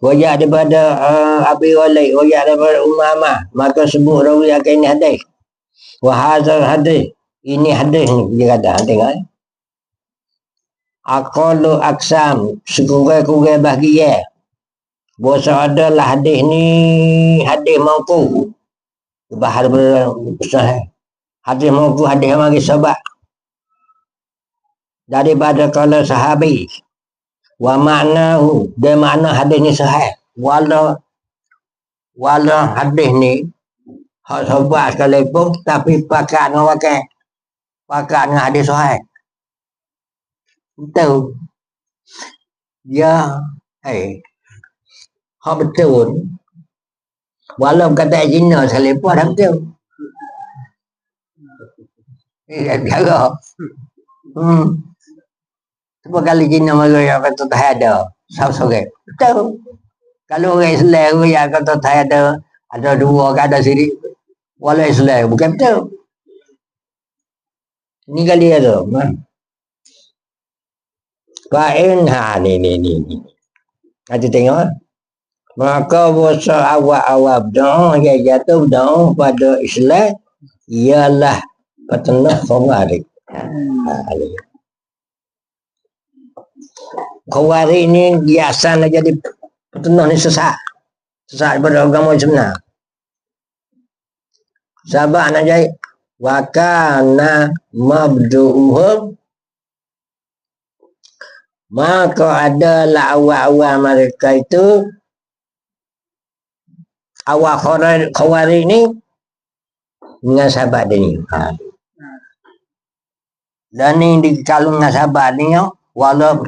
Speaker 1: Wajah daripada Abi Walid, wajah daripada Umamah. Maka sebut rawi akan ini hadis. Wa hadzal hadis. Ini hadis ni dia kata, tengok. Aqallu aksam, sekurang-kurang bahagian. Bahasa adalah hadis ni hadis mauquf. Bahar bersah. Hadis mauquf hadis mari sahabat. Daripada kala sahabi. Wa maknahu, dia makna hadis ni sahih. Wala hadis ni hak sahabat sekalipun tapi pakat dengan wakil. Pakat dengan hadis sahih. Betul. Dia hak betul. Walau kata Cina selepas dah betul. Cara. Sebab kali Cina mara yang kata tak ada. Sore. Betul. Kalau orang Islam yang kata tak ada dua ke ada sirik. Walau Islam bukan betul. Ini kali ada. Fa'in ni. Nanti tengok. Maka bosa awak-awak doa yang jatuh doa pada Islam ialah petenah khawarij. Khawarij ni biasa nak jadi petenah ni sesat pada agama sebenar. Sebab nak jadi wakana mabdu'uhum, maka adalah awal-awal mereka itu awal khawarij ni dengan sahabat dia ni. Dan ni kalau dengan sahabat ni walau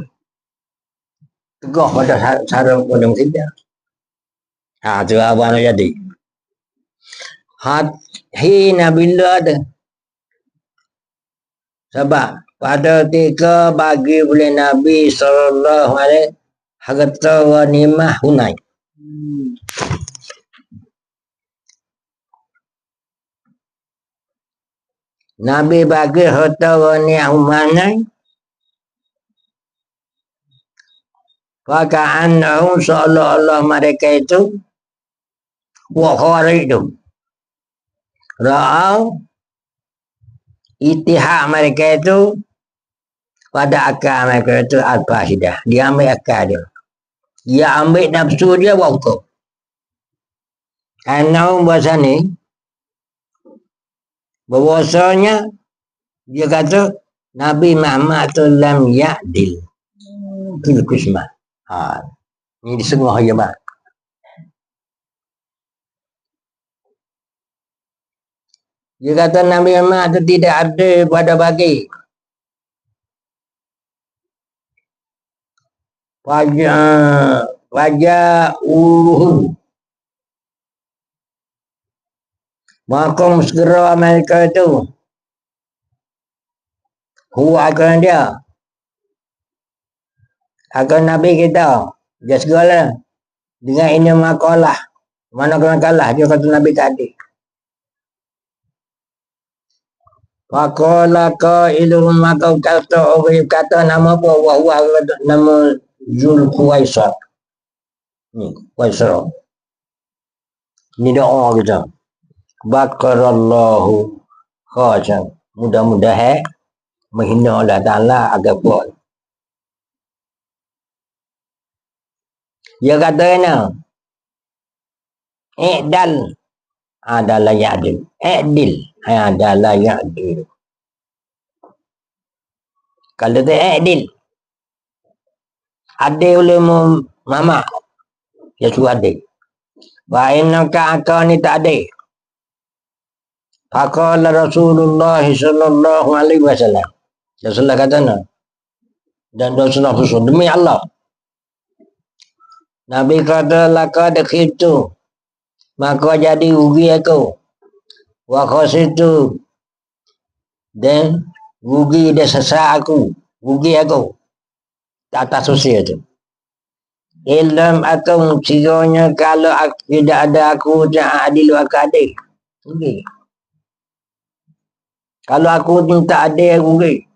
Speaker 1: teguh pada sarang pada kita. Tu abang nak jadi. Hina bila ada. Sebab pada ketika bagi oleh Nabi sallallahu alaihi harta ghanimah Hunain. Nabi bagi harta ghanimah Hunain. Faka'annahum seolah-olah mereka itu wa khawarij itu ra'au itihak mereka itu pada akal mereka itu al-fahidah. Dia ambil akal dia. Dia ambil nafsu dia buat hukum. Annahum bahasa ni bahwasanya dia kata Nabi Muhammad tu lam ya'dil fil qismah. Ini disengah ya bang. Dia kata Nabi Muhammad itu tidak ada pada bagi. Wajah maka segera mereka itu huwa akan dia akan Nabi kita. Dia segala dengan ini makalah. Mana kena kalah dia kata Nabi tadi. Faqala qailun maka kata orang kata nama apa wahwa nama Zulkhuwaisar. Ni Waisar. Ni doa kita. Bakarallahu khajan. Mudah-mudahan menghina Allah Ta'ala agak buat. Dia kata kena i'dal adalah ya'dil. I'dil adalah ya'dil. Kalau tu i'dil adil oleh mama dia suruh adil. Wa innaka akani tak adil. Faqala Rasulullah sallallahu alaihi wasallam. Rasulullah kata dan Rasulullah khusus demi Allah. Nabi kata laqad khiftu maka jadi rugi aku. Wa khasitu dan rugi dia sesat aku. Rugi aku. Atas usia tu. Ilham atau sekiranya kalau tidak ada aku jangan adil aku adil. Rugi. Kalau aku minta adil rugi.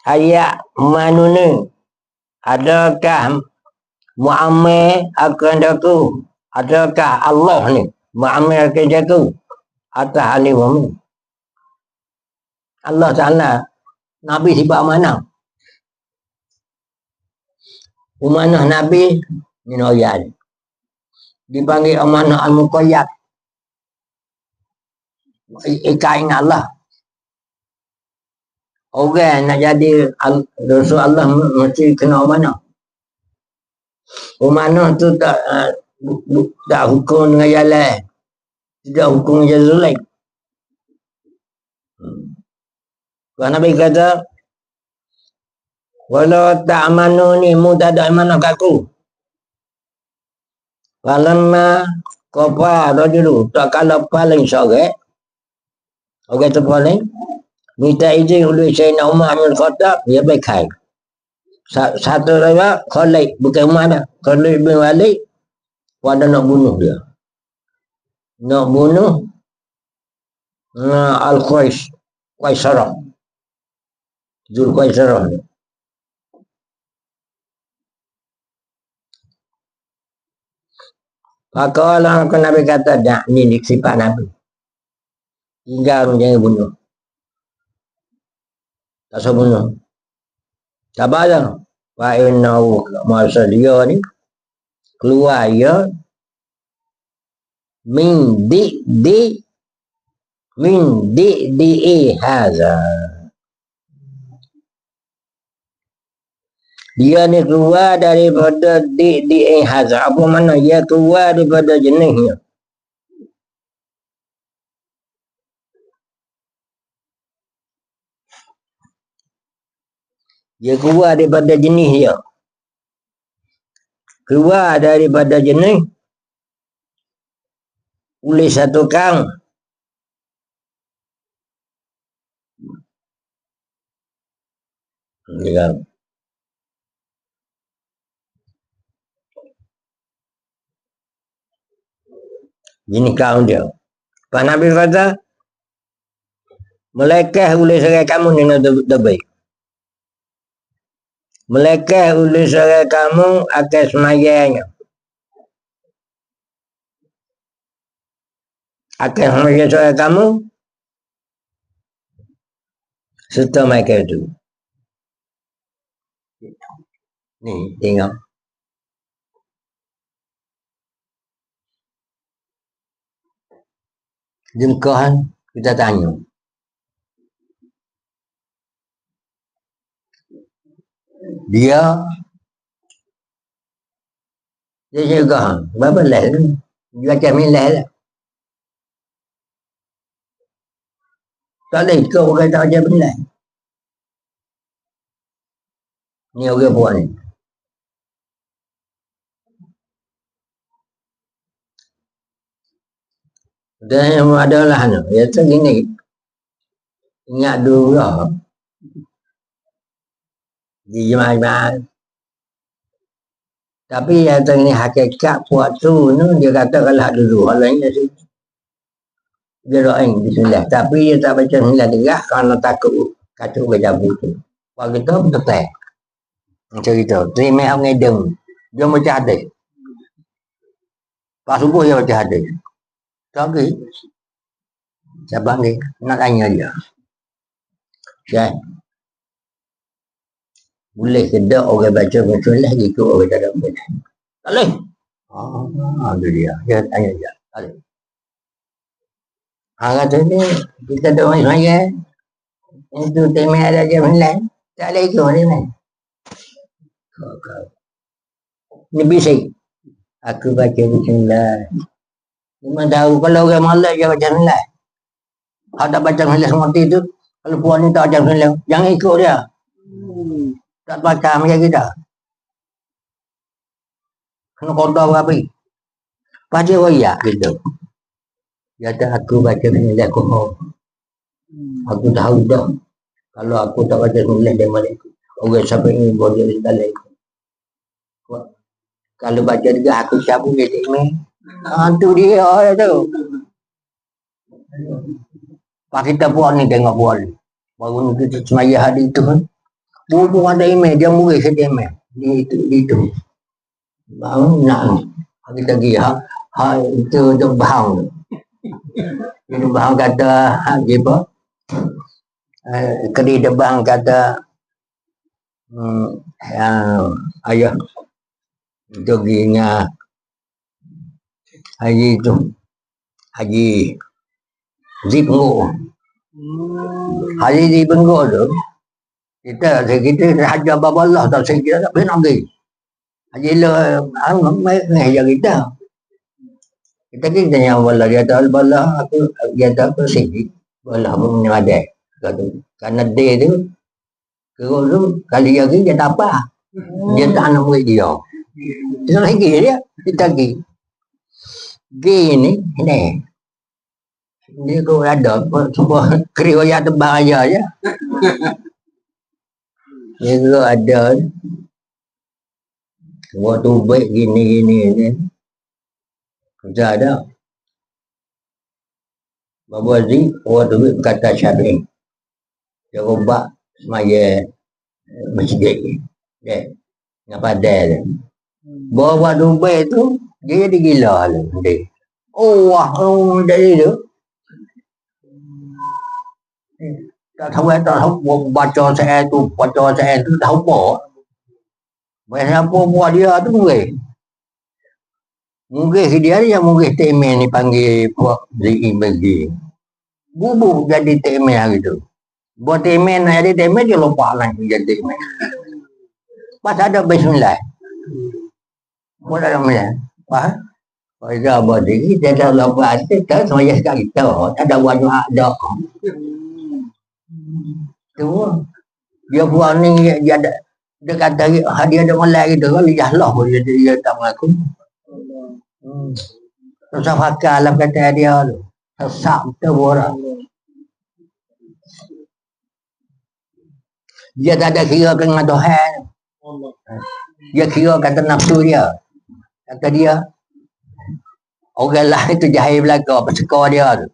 Speaker 1: Ayat manune adakah muammar akan aku? Adakah Allah ni muammar akan aku? Atas ahli mu'min. Allah Ta'ala Nabi sibak mana? Umanah Nabi Minoyan dipanggil amanah al-muqayyad. Ikain Allah. Orang nak jadi Rasul Allah mesti kena amanah. Amanah tu tak hukum dengan jalan. Tidak hukum dengan jalan lain. Kalau Nabi kata, walau tak amanah ni, mu tak ada amanah kat aku. Falamma kopa dulu tak kalau paling sore orang tu paling minta izin oleh Sayyidina Umar bin Khattab dia baik. Satu lagi Khalid bukan Umar dah. Khalid bin Walid pada nak bunuh dia. Nak bunuh Al-Qaisarah. Zul Qaisarah. Maka orang Nabi kata, dah, ni sifat Nabi. Tinggal jangan bunuh. Tak usah bunuh. Sabar je. Fa'innahu masa dia ni keluar ya min di haza. Dia ni keluar daripada di haza. Apa mana? Dia keluar daripada jenisnya. Dia keluar daripada jenis dia. Keluar daripada jenis oleh satu kaum. Jenis kaum dia. Pak Nabi kata, melekeh oleh serai kamu ni nak terbaik. Melekeh oleh serai kamu akan semayangnya. Akan semayang serai kamu serta mereka itu. Ni tengok. Jengkahan kita tanya. Dia juga berapa lah tu? Dia macam milah lah. Tak boleh ikut orang kata macam milah. Ni orang buat ni. Dan yang adalah ni, ya tu gini. Ingat dulu lah. Di jemaah-jemaah. Tapi yang tu ni hakikat buat tu dia kata kalau dulu. Kalau ini dia doain bismillah. Tapi dia tak baca bismillah tegak kerana takut kacau berjabu tu. Kalau kita betul-betul. Macam itu. Terima orang ngedeng. Dia macam hadis. Pas subuh dia macam hadis. Tapi siapa ni nak tanya dia. Okay. Boleh ke tak orang baca bismillah gitu orang tak ada baca. Tak boleh. Itu dia. Dia tanya dia. Tak boleh. Kata ni kita doa semaya. Itu tema ada je bismillah. Tak boleh ikut ni kan. Ni bisik. Aku baca bismillah. Memang tahu kalau orang malas dia baca bismillah. Kalau tak baca bismillah seperti itu, kalau puan ni tak baca bismillah, jangan ikut dia. Tak baca macam kita. Kena kodoh api. Baca wayak gitu. Dia kata aku baca bismillah aku mau. Aku tahu dah. Kalau aku tak baca bismillah dia malah ikut. Orang sampai ni boleh sekali ikut. Kalau baca juga aku siapa dia tak main. Tu dia tu. Pak kita buat ni tengok buat. Baru ni kita semaya hari itu kan. Bubuh ada email, dia murid saja email. Itu. Baru nak. Kita pergi. Itu bahang. Itu bahang kata, apa? Kedi debang kata, ayah. Itu ginya. Haji itu. Haji Zipenggo. Haji Zipenggo tu. Kita haji Baballah tak kita tak pernah pergi. Haji lah, mai kita. Kita tanya Baballah, dia tahu Baballah aku dia tahu aku sini. Baballah pun ada. Karena dia tu kerana tu kali lagi dia tak apa. Dia tak nak murid dia. Dia lagi dia, kita lagi. Gini, ini kau ada semua kriwaya tebak aja ya. Ini kau ada waktu baik gini. Sudah ada. Bawa Zi, waktu baik kata Syafi'i. Dia ubah semaya masjid. Dia, ngapa dia. Bawa Dubai tu, dia jadi gila lah. Dia. Oh, wah, dari tu. Tak tahu baca saya tu tahu apa. Siapa buat dia tu mungkin. Mungkin dia yang mungkin temen ni panggil buat bagi. Bubuk jadi temen hari tu. Buat temen jadi temen dia lupa lah jadi temen. Pas ada bismillah. Mula namanya. Wah. Pada body kita dah lupa kita saya sekali tahu ada wajah ada. Tu dia buat ni dia ada dia kata dia ada malai gitu kan dia lah dia tak mengaku. Susah fakal lah kata dia tu. Sesak tu orang. Dia tak ada kira dengan Tuhan. Dia kira kata nafsu dia. Kata dia orang lain tu jahil belaka bersekar dia tu.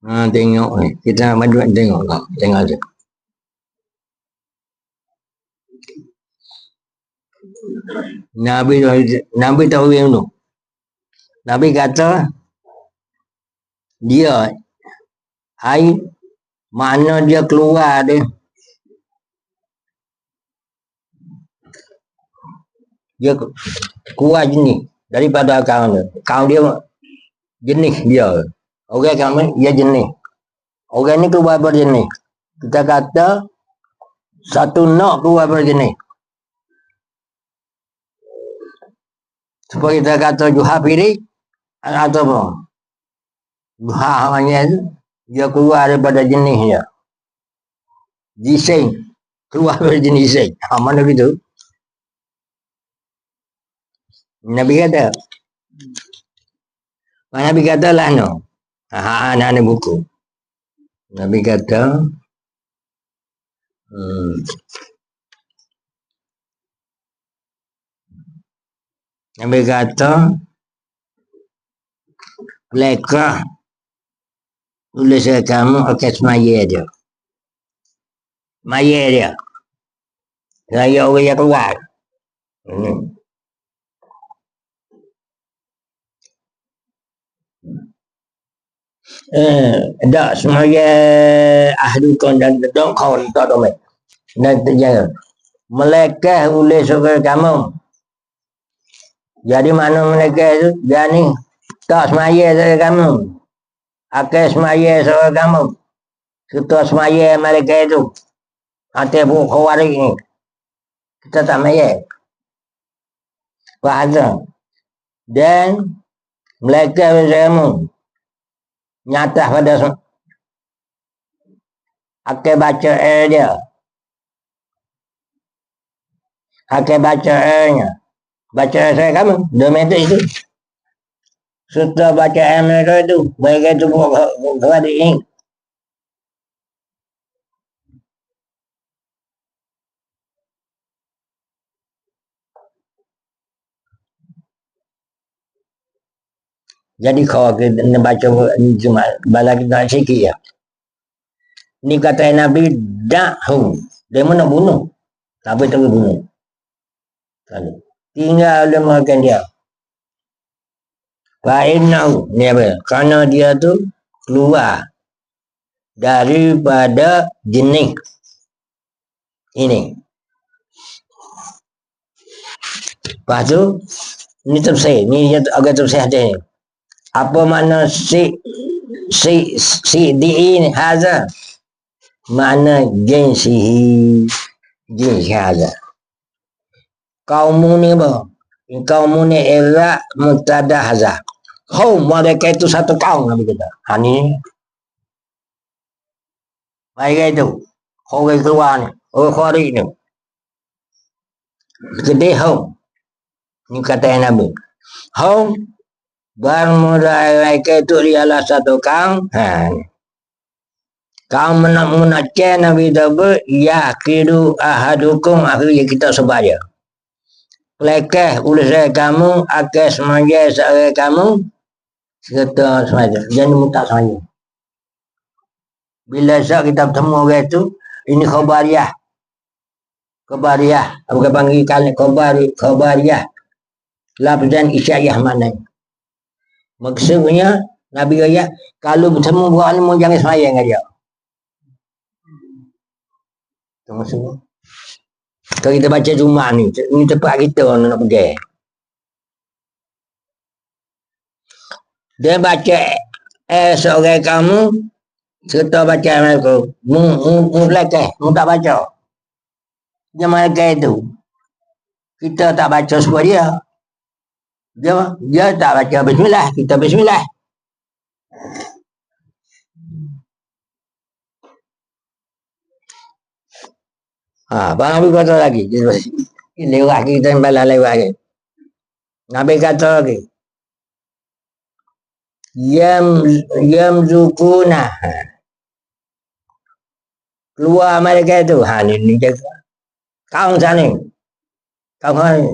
Speaker 1: Tengok ni. Kita maju tengok lah. Tengok je. Nabi tahu yang tu. Nabi kata dia air mana dia keluar dia. Dia keluar jenis daripada kaum dia. Kaum dia jenis dia. Orang kaum dia jenis. Orang ni keluar berjenis. Kita kata satu nak keluar berjenis. Supaya kita kata juha pirik atau apa? Juha namanya tu dia keluar daripada jenisnya. Jising keluar dari jenis jising. Mana begitu? Nabi kata. Nabi kata lah no. Anak buku. Nabi kata Nabi kata mereka tulis kamu akan semaya dia. Maya dia. Saya orang yang keluar. Tak semaya ahdukan dan dong kawan tak domet. Nanti jangan. Mereka boleh suka kamu. Jadi mana mereka itu? Jadi tak semaya suka kamu. Akan semaya suka kamu. Kita semaya mereka itu. Hati buku khawarik ni. Kita tak semaya. Faham. Dan mereka kamu. Nyata pada akan baca dia. Akan baca nya. Baca saya kamu, 2 meter itu. Setelah baca mereka itu, mereka itu buat ini. Jadi kalau kita baca cuma bala kita sikit ya. Ni kata Nabi dahu, dia mana bunuh. Nabi tak bunuh. Tinggal dia makan dia. Fa'innahu, ni apa? Karena dia tu keluar daripada jenis ini. Lepas tu, ni tafsir. Ni agak tafsir hati ni. Apa makna si diin haza? Makna jinsihi jins haza. Kaummu ni apa? Kaummu ni era mubtada haza. Kaum mereka itu satu kaum Nabi kata. Ni mereka itu orang keluar ni, orang khawarij ni. Gede hong. Ni kata yang Nabi. Hong bermula mereka itu ialah satu kaum. Kaum menakkan Nabi tersebut, ya kidu ahadukum, akhirnya kita sebab dia. Pelekeh urusan kamu, akan semanja seorang kamu, serta semanja. Jangan mutak semanja. Bila esok kita bertemu orang itu, ini khabariyah. Khabariyah. Apa panggil kali khabariyah. Lafzan isya'iyah mana. Maksudnya, Nabi kata, kalau bertemu buat ni, jangan semaya dengan dia. Itu maksudnya. Kalau kita baca Jumat ni tempat kita orang nak pergi. Dia baca seorang kamu, serta baca mereka. Mu belakang, mu tak baca. Dia mereka itu. Kita tak baca sebab dia. Dia tak baca bismillah, kita bismillah. Nabi kata lagi. Lewat kita yang balas lewat lagi. Nabi kata lagi. Yamzukuna. Keluar mereka itu. Ini jaga. Kaum sana. Kaum sana.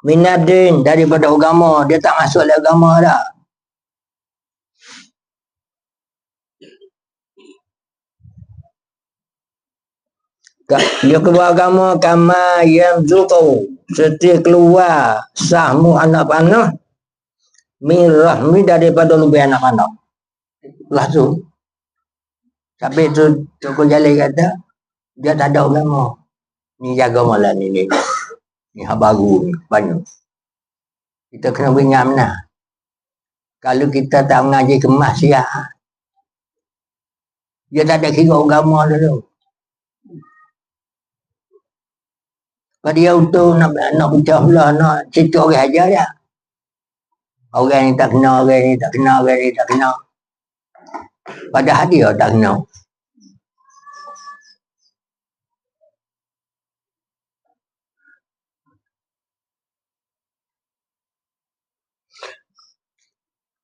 Speaker 1: Minadin daripada agama. Dia tak masuk dalam agama dah. Dia keluar agama kama yamzuku. Setiap keluar sahmu anak panah. Min rahmi daripada lebih anak panah. Lah tu. Sampai tu Toko Jalil kata. Dia tak ada agama. Ni jaga malam ni. Ni hak baru ni. Banyak. Kita kena ingat mana. Kalau kita tak mengaji kemas ya. Dia tak ada kira agama dulu. Kalau dia untuk nak pecah belah, nak cerita orang ajar dia. Orang ni tak kenal, orang ni tak kenal, orang ni tak kenal. Padahal dia tak kenal.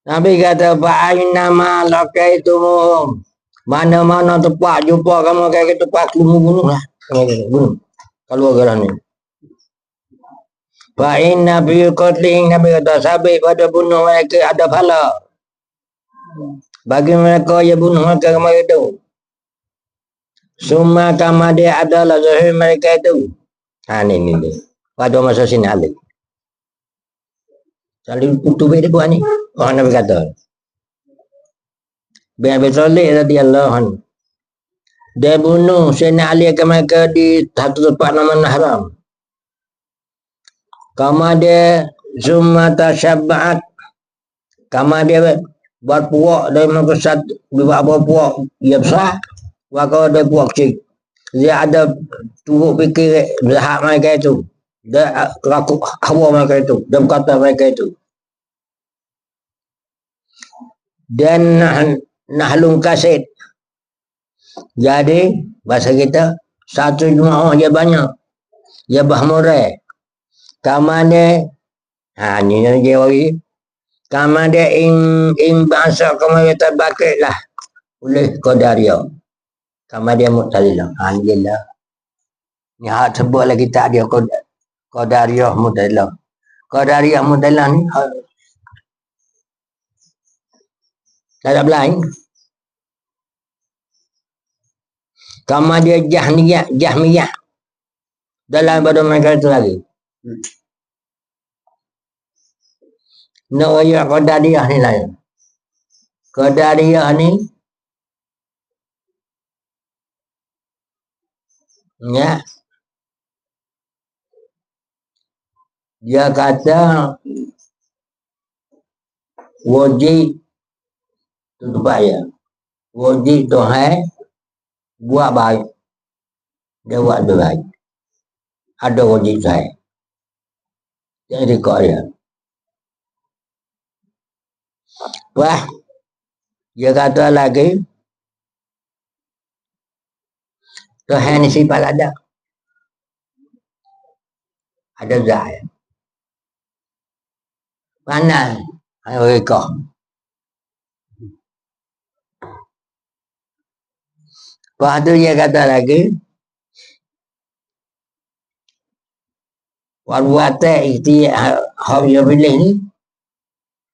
Speaker 1: Nabi kata, Fa'aina ma laqaitumum. Mana-mana tempat jumpa kamu kayak tempat bunuh lah. Bunuh. Kalau orang ni. Fa'inna fi qatling, Nabi kata, sabit pada bunuh mereka ada pahala. Bagi mereka yang bunuh mereka kemarin itu. Summa kama dia adalah zahir mereka itu. Ini. Pada masa sini alik. Saling tutup dia buat ni. Orang Nabi kata. Bin Abi Thalib radhiyallahu anhu. Dia bunuh Sayyidina Ali ke mereka di satu tempat nama Nahram. Kama dia Zumata Syab'at. Kama dia buat puak dari mereka satu. Buat apa puak dia besar. Maka dia puak kecil. Dia ada turut fikir zahat mereka itu. Dia laku hawa mereka itu. Dia berkata mereka itu. Dan nahlung kasid. Jadi bahasa kita satu jemaah dia banyak. Dia bahmurai. Kamane ni dia bagi. Kamane in bahasa kamane terbakit lah oleh Qadariyah. Kamane dia Mu'tazilah. Alhamdulillah. Ni hak sebut lagi tak dia Qadariyah Mu'tazilah. Qadariyah Mu'tazilah ni tak ada lain. Kama dia Jahmiyah. Dalam pada mereka itu lagi. Nak Qadariyah ni lain. Qadariyah ni ya. Dia kata wajib tutup ayat. Wajib Tuhan buat baik. Dia buat baik. Ada wajib saya. Dia rekod dia. Wah, dia kata lagi,
Speaker 2: Tuhan ni sifat ada. Ada zat. Panas. Ayo reka. Lepas tu dia kata lagi, Warwata itu hak dia pilih ni,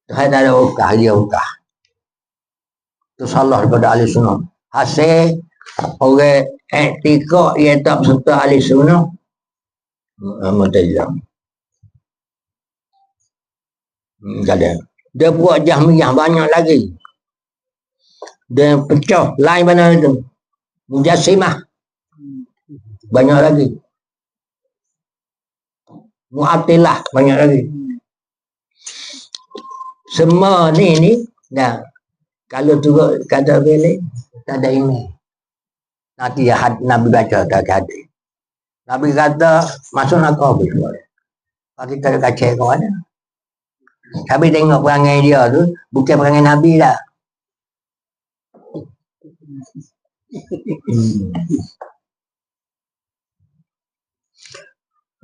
Speaker 2: Tuhan tak ada ukah, dia ukah. Itu salah daripada ahli sunnah. Hasil orang etika yang tak serta ahli sunnah, Mu'tazilah. Dia buat Jahmiyah banyak lagi. Dia pecah lain mana itu. Mujassimah banyak lagi. Mu'attilah banyak lagi. Semua ni dah. Kalau turut kata balik tak ada ini. Nanti Nabi baca tak ada. Nabi kata masuk neraka habis. Kalau kita ada kacau kau ada. Tapi tengok perangai dia tu bukan perangai Nabi dah.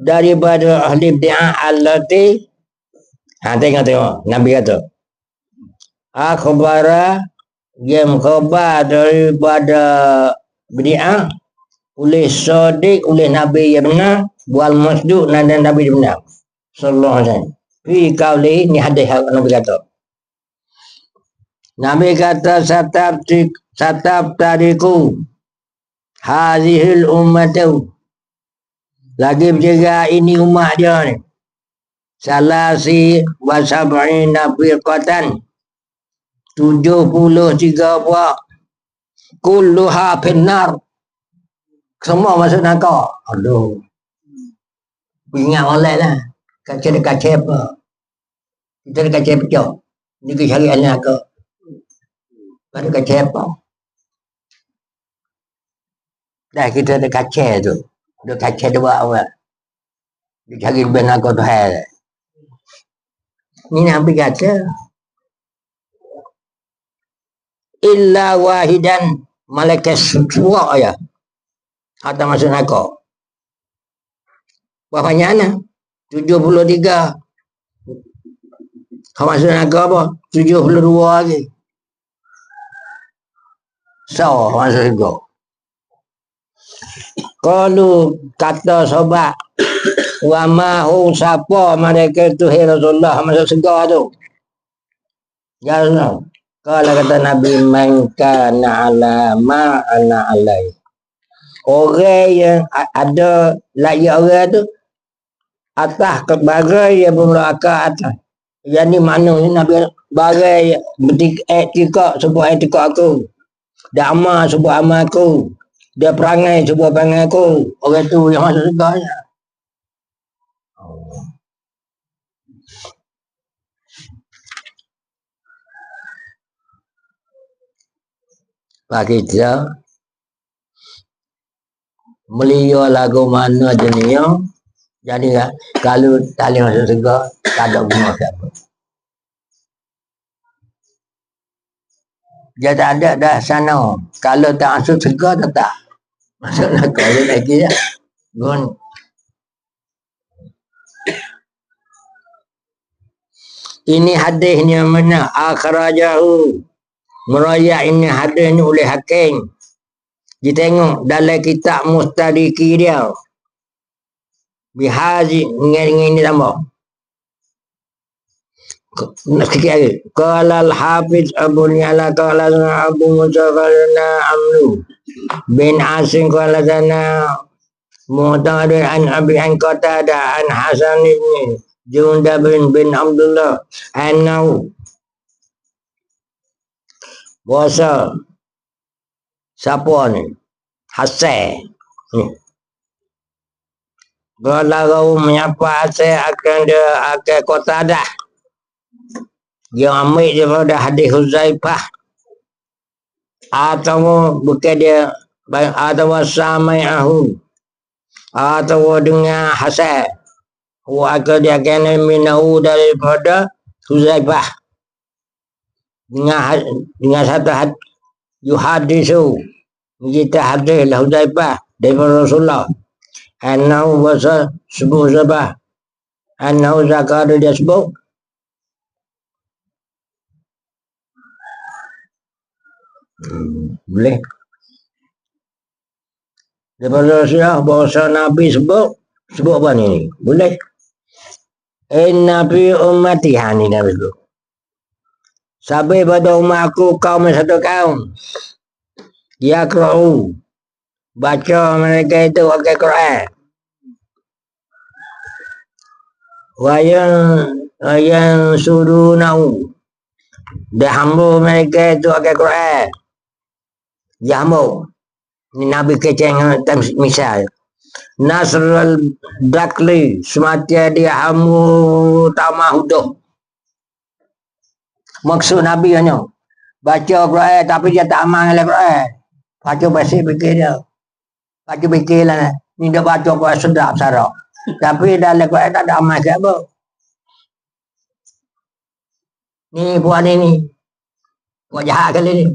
Speaker 2: Daripada ahli bid'ah allati tengok Nabi kata akhbara yang khabar daripada bid'ah oleh sadiq oleh Nabi yang benar wal masduq dan Nabi yang benar sallallahu alaihi wasallam fi qauli ni hadis Nabi kata satab tariku hazihil ummatu lagi berjaga ini umat dia ni salasi wasab'ina firqatan 73 buah kulluha finnar semua masuk neraka. Aduh, ingat oleh lah kacau apa kita ada kacau pecah ni kita cari ahli neraka ada kacau apa dah kita ada kacau tu ada kacau dua orang dia cari lebih neraka tu hal ni Nabi kata illa wahidan malaikat suara ya atau masuk neraka. Berapa banyak 73. Kau masuk neraka apa? 72 lagi. So, masuk neraka. Kalau kata sobat wa mahu siapa mereka tu Rasulullah masuk syurga tu. Ya Allah. Kalau kata Nabi man kana ala ma ana alai. Orang yang ada layak orang tu atas kebagai yang berlaku atas. Yang ni maknanya Nabi bagai etika sebuah etika aku. Dia amal sebuah amal aku. Dia perangai sebuah perangai aku. Orang tu yang masuk surga. Bagi dia melia lagu mana dunia jadi kalau tali masuk surga tak ada guna siapa dia tak ada dah sana kalau tak masuk surga tak masuk neraka dia lagi ya gun ini hadis ni mana akhrajahu merayak ini hadis ni oleh Hakim. Dia tengok dalam kitab Mustadriki dia. Bihazi dengan ini tambah. Sikit lagi. Qala al-Hafiz Abu Ya'la qala Abu Muzaffar Amru bin Asim qala sana Mu'tadir an Abi an Qatada an Hasan ibn Jundab bin Abdullah annahu Wasa siapa ni? Hasan. Kalau menyapa Hasan akan kota dah. Dia ambil daripada hadis Huzaifah. Atau bukan dia atau samai'ahu. Atau dengan Hasan. Wa dia kena minahu daripada Huzaifah. Dengan satu yuhadisu kita hadis lah Huzaifah daripada Rasulullah annahu wasa sebut sabah annahu zakar dia sebut boleh daripada Rasulullah bahasa Nabi sebut apa ni boleh Nabi ummati ni Nabi sebut sampai pada umat aku kaum satu kaum yaqra'u baca mereka itu pakai Quran yang suruh nau dia hamba mereka itu pakai Quran dia hamba ni Nabi keceng misal Nasrul Dakli semata dia hamu tamah huduh maksud Nabi hanya baca Quran tapi dia tak amal oleh Quran baca bahasa fikir dia baca fikir lah ni dia baca Quran sedap sarap tapi dalam Quran tak ada amal ke apa ni buat ni buat jahat kali ni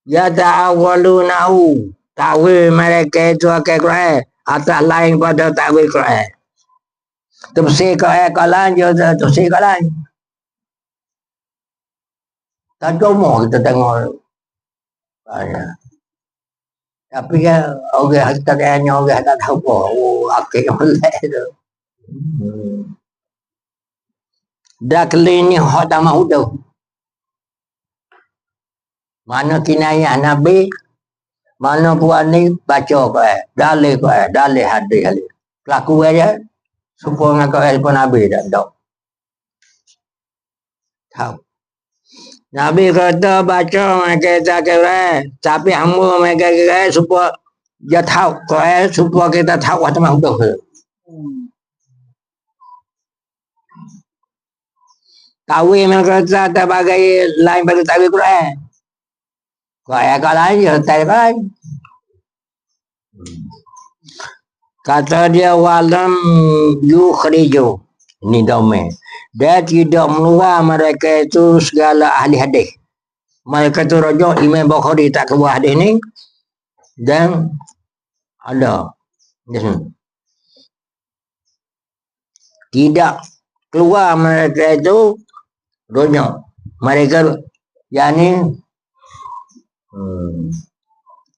Speaker 2: ya ta'awalunahu takwil mereka itu pakai Quran atas lain pada takwil Quran tafsir Quran kalan je tafsir kalan tak cuma kita tengok tapi kan orang kita kayaknya orang tak tahu apa akhir molek tu dah kelini hak tak mahu tu mana kinayah Nabi mana puan ni baca Quran dalil hadis pelaku aja supaya ngaku ilmu Nabi tak tahu Nabi kata baca mereka tak kira tapi hamba mereka kira supaya dia tahu Quran supaya kita tahu apa mahu tu tahu mereka kata bagai lain pada tahu Quran Quran kalau lain je tak lain kata dia walam yukhrijo ini domain dia tidak meluar mereka itu segala ahli hadis mereka itu rujuk Imam Bukhari tak keluar hadis ni dan ada tidak keluar mereka itu rujuk mereka yakni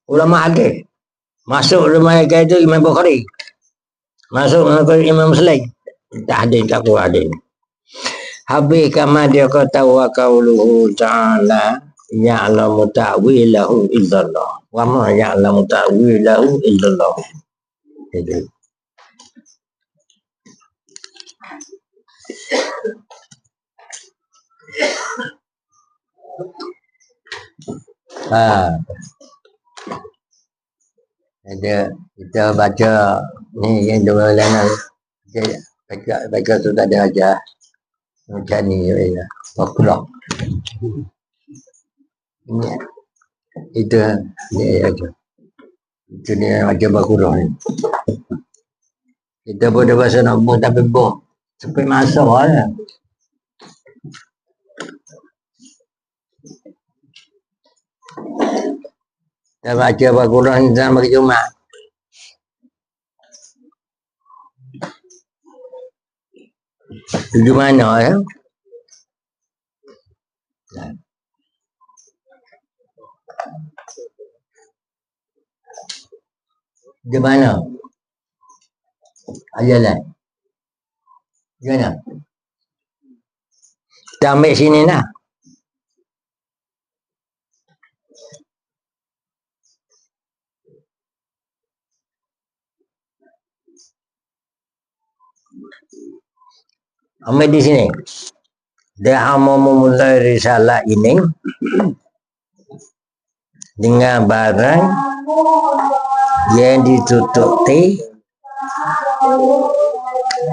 Speaker 2: ulama hadis masuk mereka itu Imam Bukhari masuk Imam Muslim tak ada tak keluar hadis habis kama dia kata wa qauluhu ta'ala ya'lamu ta'wilahu illallah wa ma ya'lamu ta'wilahu illallah itu kita baca ni yang dua lain baca tu tak ada aja macam ni ya Bakurah ini itu ni aja itu ni aja Bakurah ni kita boleh bahasa nak buat tapi boh sampai masuk lah kita baca Bakurah ni dalam bagi Jumat tuju mana ya di mana ajalah jangan kita ambil sini lah ambil di sini dia mau memulai risalah ini dengan barang yang ditutupi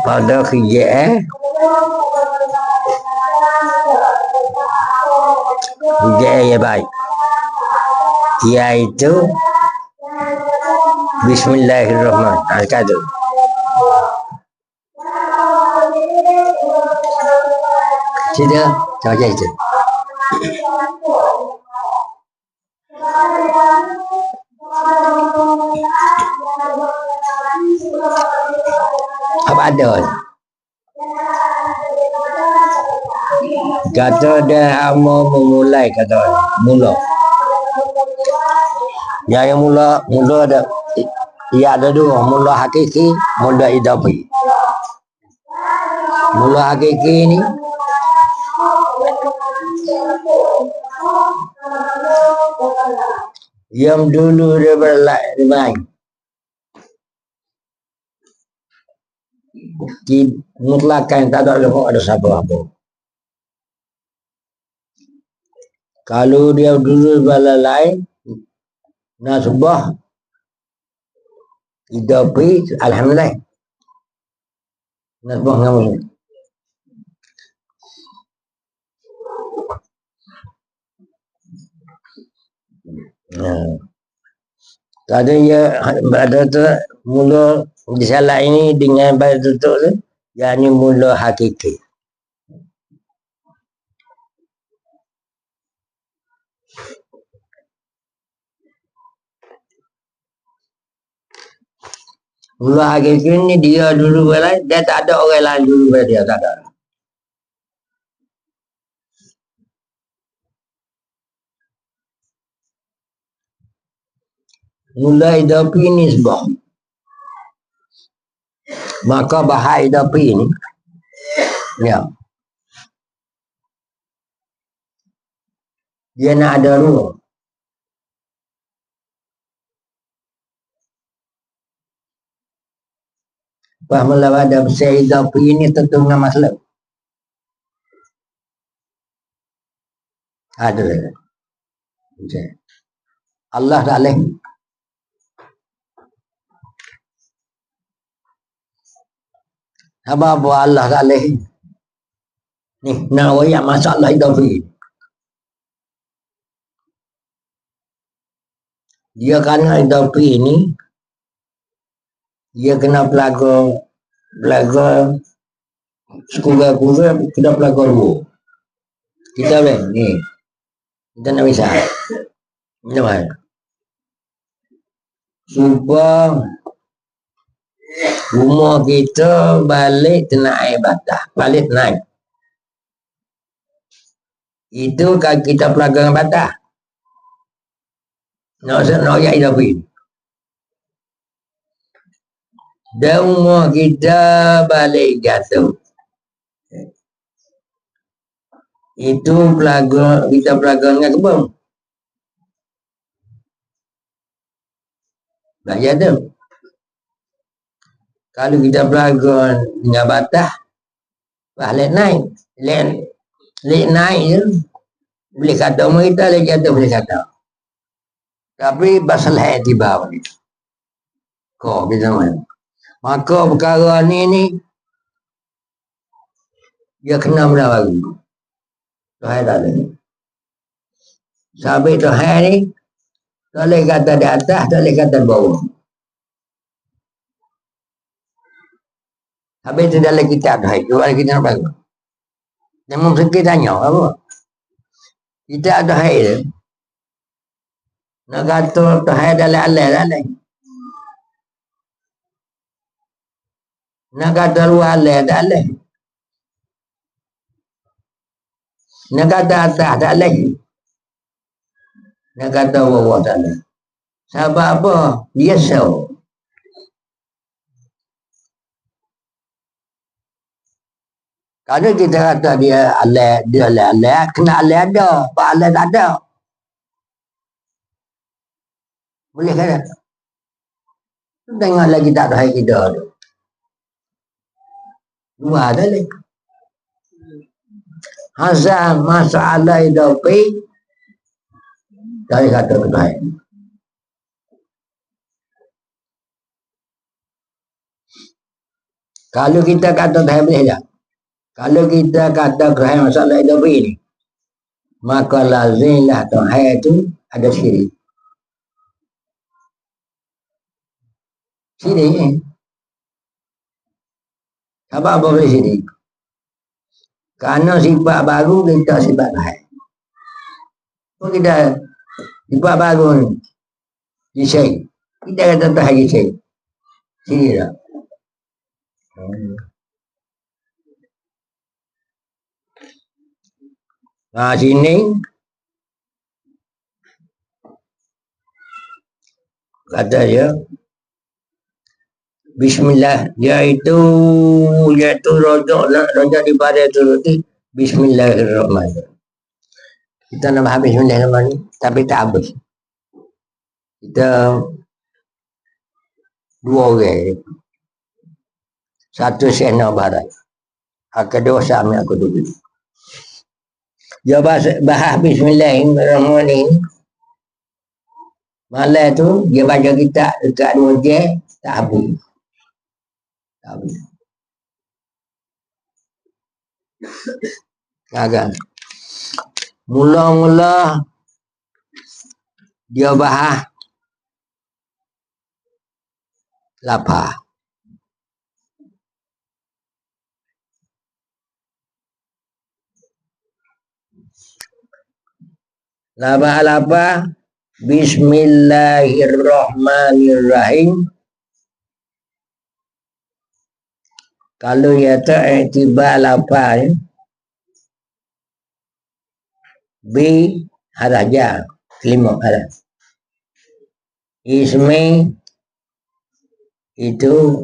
Speaker 2: pada hijau yang baik yaitu Bismillahirrahmanirrahim tidak Baca itu. Apa ada? Kata dia mau memulai kata mula. Yang mula ada ada dua, mula hakiki, mula idafi. Mula hakiki ni yang dulu dia berlain. Mutlakan tak ada siapa-apa. Kalau dia dulu berlain, nasbah idafi, alhamdulillah. Nasbah ngamu. Ada ya ada tu mula disalah ini dengan pada tutup tu, yakni mula hakiki. Mula hakiki ni dia dulu berlain, dia tak ada orang lain dulu pada dia, tak ada. Mula idafi ni sebab maka bahaya idafi ni ya dia nak ada dulu. Bahawa ada besar idafi ni tentu dengan masalah ada Allah tak boleh. Apa Allah tak boleh ni nak wayak masalah idafi dia kerana idafi ni dia kena pelaga sekurang-kurang kena pelaga dua. Kita boleh ni kita nak misal macam mana supaya rumah kita balik naik batas, balik naik. Itu kalau kita pelaga dengan batas. Nak ya idafi. Dan rumah kita balik jatuh. Itu pelaga, kita pelaga dengan kebun. Tak jatuh. Kalau kita pelaga dengan batas, balik naik. Lek naik je. Boleh kata rumah kita, lek jatuh boleh kata. Tapi masalah tiba ni. Kau kita mana. Maka perkara ni dia kena benda baru. Tuhan tak ada. Sampai Tuhan ni tak boleh kata di atas, tak boleh kata di bawah. Habis tu dalam kitab Tuhan. Dalam kitab apa? Yang mungkin kita tanya apa? Kitab Tuhan tu nak kata Tuhan dalam alai. Nak kata luar alai. Nak kata atas tak lagi. Nak kata bawah tak lagi. Sebab apa? Dia so. Kalau kita kata dia alai, kena alai ada. Pak alai tak ada. Boleh kata? Tengok lagi tak ada kita tu. Dua ada lagi. Asal masalah idafi dari kata Tuhan. Kalau kita kata Tuhan boleh tak? Kalau kita kata Tuhan masalah idafi ni, maka lazimlah Tuhan itu ada syirik. Syirik ni. Apa boleh syirik? Kerana sifat baru kita sifat lain. Pun kita sifat baru ni jisai. Kita kata tak jisai. Sini tak. Sini kata dia Bismillah, iaitu rojak di pada itu roti Bismillahirrahmanirrahim. Kita nak habis Bismillahirrahmanirrahim tapi tak habis. Kita dua orang, satu Syekh Barat, kedua Sami aku dulu. Dia bahas Bismillahirrahmanirrahim. Malam tu dia baca kitab dekat 2 jam tak habis. Agak mula-mula dia bahas lapar. Lapar Bismillahirrahmanirrahim. Kalau ia tak tiba lapar bi haraja kelima haraj. Ismi itu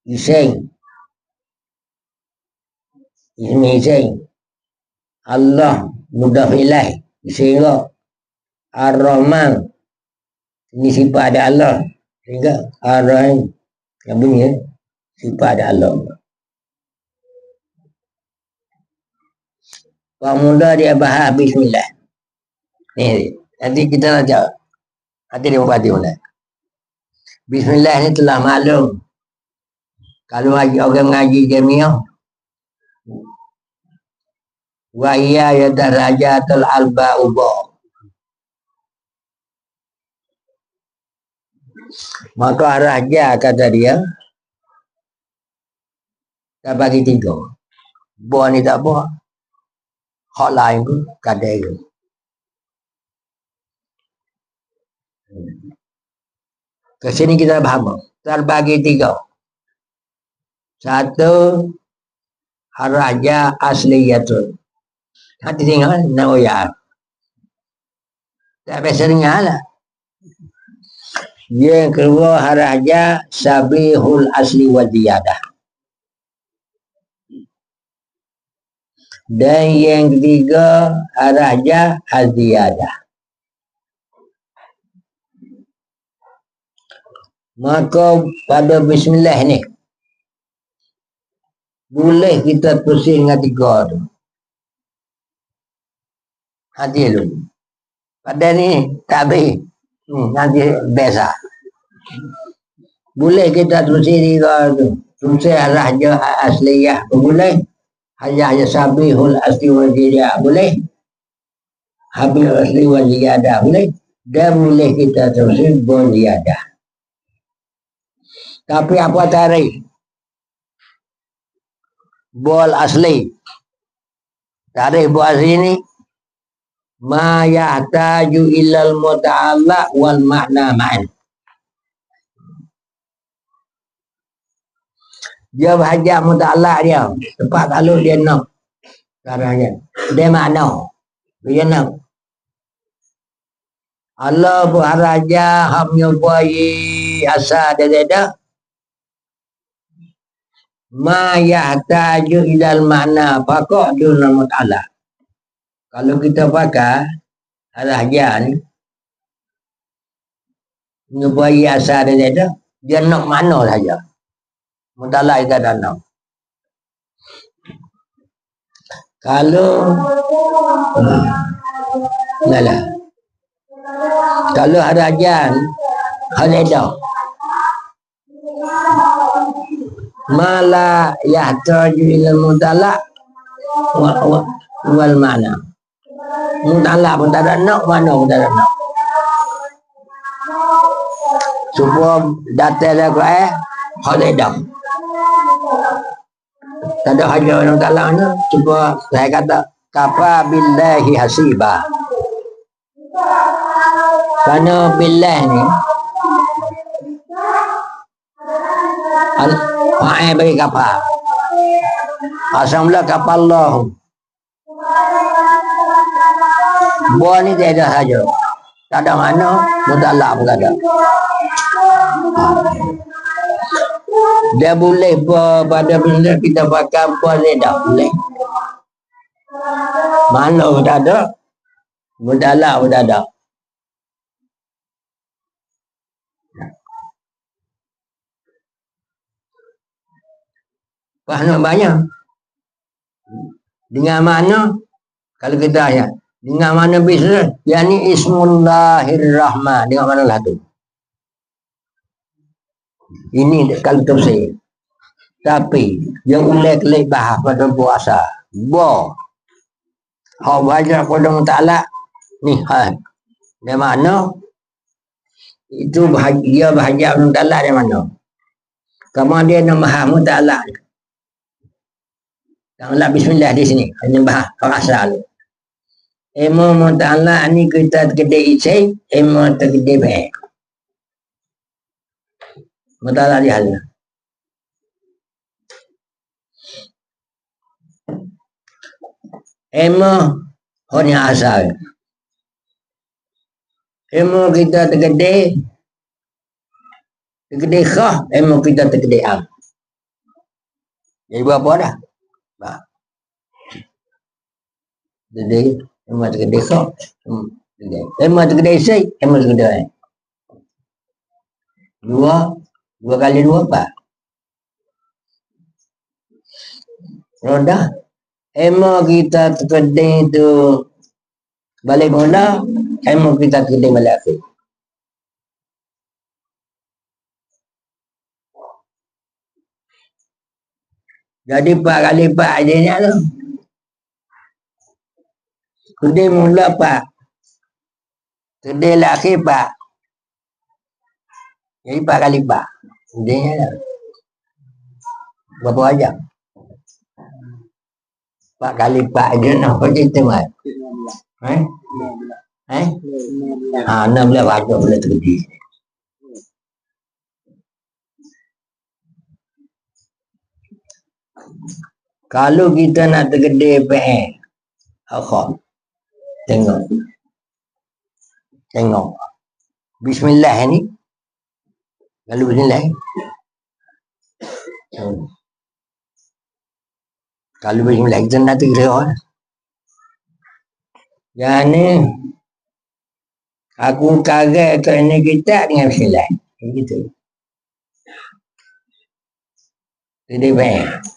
Speaker 2: iseng. Ismi iseng. Allah mudhaf ilaih sehingga Ar-Rahman ini sifat ada Allah sehingga Ar-Rahim yang bunyi sifat ada Allah. Pak muda dia bahas Bismillah. Ni nanti kita nak jawab. Nanti dia berhati mulai. Bismillah ni telah maklum. Kalau orang mengaji jamiah wa iya yadarajatul alba'uba. Maka raja kata dia tak bagi 3. Buah ni tak buah. Hak lain pun kadai tu. Ke sini kita faham. Terbagi 3. Satu raja asliyatul. Hati tengok Nawawi. Tak biasa dengar lah. Yang kedua raja sabihul asli wa ziyadah. Dan yang ketiga raja az-ziyadah. Maka pada bismillah ni boleh kita pusing dengan 3 tu. Hati dulu. Pada ni tak habis. Nanti biasa. Boleh kita terusin 3 tu. Terusin raja asliyah boleh. Hanya sabihul asli wal ziyadah boleh. Habis asli wal ziyadah boleh. Dan boleh kita terusin wal ziyadah. Tapi apa tarikh? Bol asli. Tarikh bol asli ni ma yahtaju ilal muta'allaq wal makna ma'an. Dia bahajak muta'allaq dia. Tempat kalau dia nak. Caranya. Dia makna. Dia nak. Allah berharaja hak menyubai asal dia. Ma yahtaju ilal makna faqad dunal muta'allaq. Kalau kita pakai haraja ni menyubai asal dia nak makna saja. Muta'allaq kita dah nak. Kalau kalau haraja ni haraja mala yahtaju ilal muta'allaq wal makna. Muta'allaq pun tak ada nak, mana pun tak ada nak. Supaya data dia ke holidah. Tak ada haja orang talaknya. Cuba saya kata kafa billahi hasiba. Kerana billah ni fa'il bagi kafa. Asal mula kafa Allah. Buah ni tak ada saja. Tak ada mana, mutalak pun tak ada. Dia boleh pada benda kita pakai boleh tak boleh. Mana pun tak ada. Mutalak pun tak ada. Faham banyak. Dengan mana? Kalau kita ayat. Dengan mana bisnes? Yang ni Ismullahirrahman. Dengan mana lah tu? Ini kalau tafsir. Tapi yang ulek-ulek bahas pada puasa. Hak baca Qur'an Ta'ala ni hal. Dari mana? Itu dia bahagia Allah Ta'ala dari mana? Kamu dia nak bahas Allah Ta'ala. Ta'ala bismillah di sini. Hanya bahas asal. Emo Allah Ta'ala ni kita gede isi. Emo tergede baik. Allah Ta'ala di halnya. Emo hanya asal. Emo kita tergede khah. Emo kita tergede am. Jadi berapa dah? Bah. Jadi emo tergede khah. Emo tergede sei. Emo tergede. Dua kali dua apa? Roda. Emo kita tergede tu balik mula. Emo kita tergede balik akhir. Jadi 4 kali 4 je ni tu. Kedai mula 4. Kedai akhir 4. Jadi 4 kali 4. Kedai ni lah. Berapa aja? 4 kali 4 je nak kau cerita mat. 16 baca boleh terjadi. Kalau kita nak tergede PN, akhir. Tengok. Bismillah ni. Lalu bismillah. Kalau bismillah kita nak tergede. Yang ni aku kaget ke ini kita dengan bismillah. Begitu. Jadi PN.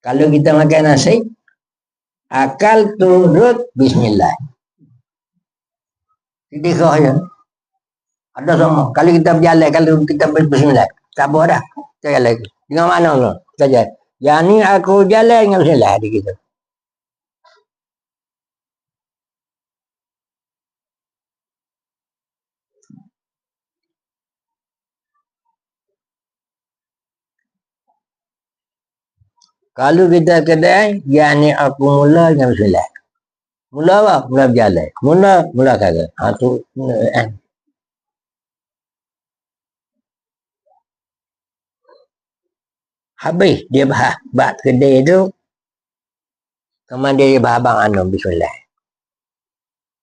Speaker 2: Kalau kita makan nasi, akal turut bismillah. Jadi kau ya. Ada semua. Kalau kita berjalan, kalau kita bismillah, tak boleh dah. Kita jalan lagi. Dengan mana lo? Kita jalan. Yang ni aku jalan dengan bismillah di kita. Kalau kita kedai, yang ni aku mula dengan bismillah. Mula apa? Mula berjalan. Mula kagak. Tu habis dia bahas bab kedai tu. Kemudian dia bahas bang anu bismillah.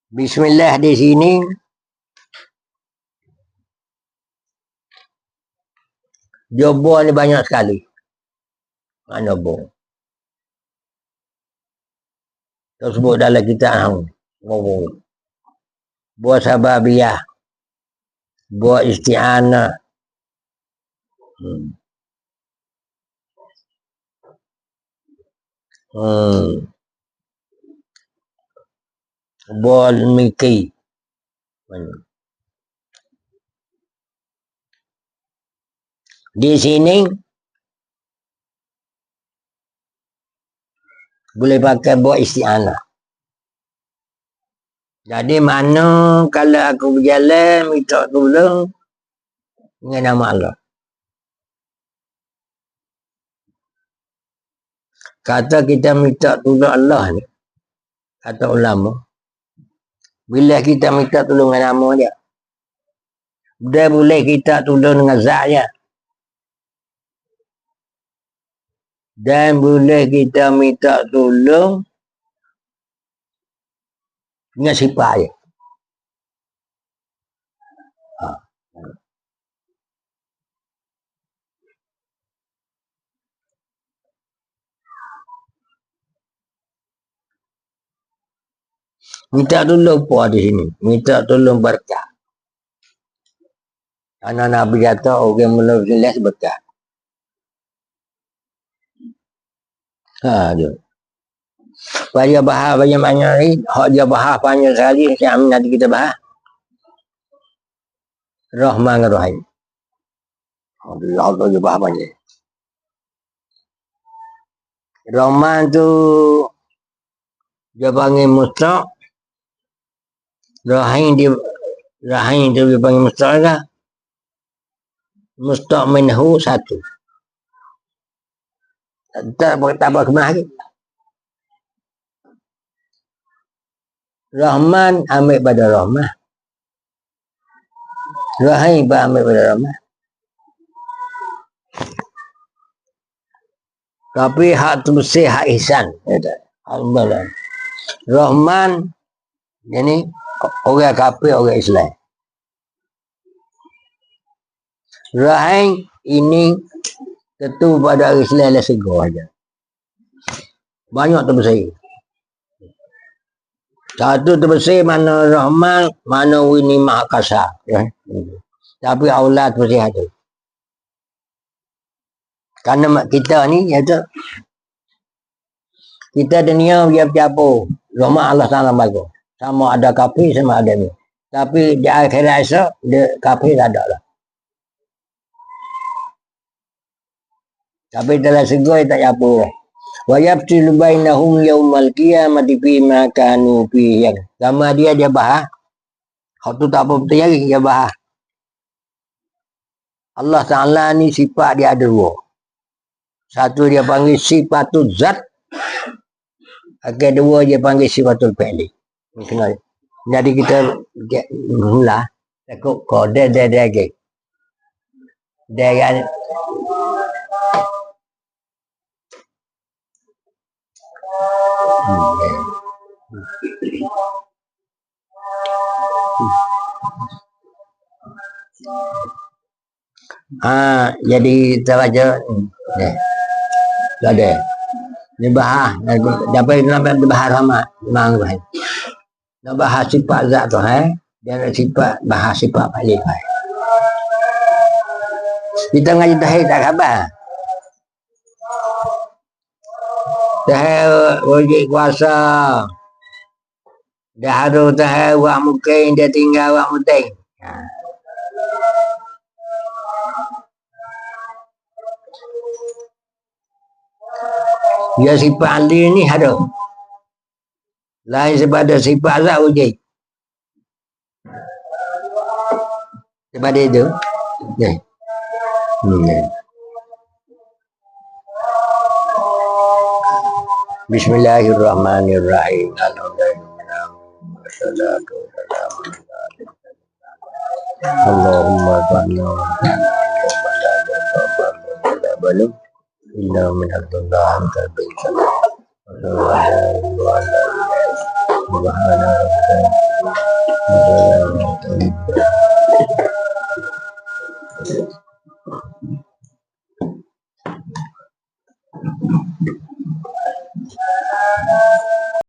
Speaker 2: Bismillah di sini jobo ni banyak sekali. Mana bong? Tersebut dalam kitab ngomong. Buat sababiyah. Buat isti'anah. Buat miki. Di sini boleh pakai buat isti'anah. Jadi mana kalau aku berjalan minta tolong dengan nama Allah. kata kita minta tolong Allah ni, kata ulama, bila kita minta tolong dengan nama dia, dia boleh kita tolong dengan zatnya, dan boleh kita minta tolong dengan sifat dia. Minta tolong apa di sini? Minta tolong berkah. Karena Nabi kata orang mula jelas berkah. Dia. Pada bahas banyak-banyak ni, hak dia bahas banyak sekali, yang nanti kita bahas. Rahman Rahim. Allah dia bahas banyak. Rahman tu dia panggil mustaq. Rahim tu dia panggil mustaq lah. Mustaq minhu satu. Tak apa kemana lagi. Rahman ambil pada Rahman. Rahim ambil pada Rahman. Tapi hak tu bersih hak ihsan. Allah. Rahman ini orang kafir, orang Islam. Rahim ini tentu pada Islam lah segar aja. Banyak terbersih. Satu terbersih mana Rahman, mana Wini Mahakasa. Ya. Tapi Allah terbersih ada. Karena kita ni, ya tu, kita dunia dia bercampur. Rahman Allah Ta'ala bagus. Sama ada kafir, sama ada ni. Tapi di akhirat esok, dia kafir tak ada lah. Tapi dalam segar tak campur lah. Wa yabtilu bainahum yaumal qiyamati fima kanu fihi. Sama dia bahas. Hak tu tak apa betul lagi dia bahas. Allah Ta'ala ni sifat dia ada dua. Satu dia panggil sifatul zat. Kedua dia panggil sifatul fi'li. Jadi kita mula takut kode dia lagi. Dia kan jadi kita baca ada ni bahas dapat bahas sama memang baik nak bahas sifat zat tu dan sifat bahas sifat balik kita ngaji tahid tak khabar tahid wajib kuasa dah ada tahid wak mungkin dia tinggal wak muting dia sifat ahli ni ada. Lain daripada sifat zat wujud. Daripada itu. Ya. Bismillahirrahmanirrahim. Allahumma barik Inna min abdullah anta baikal subhana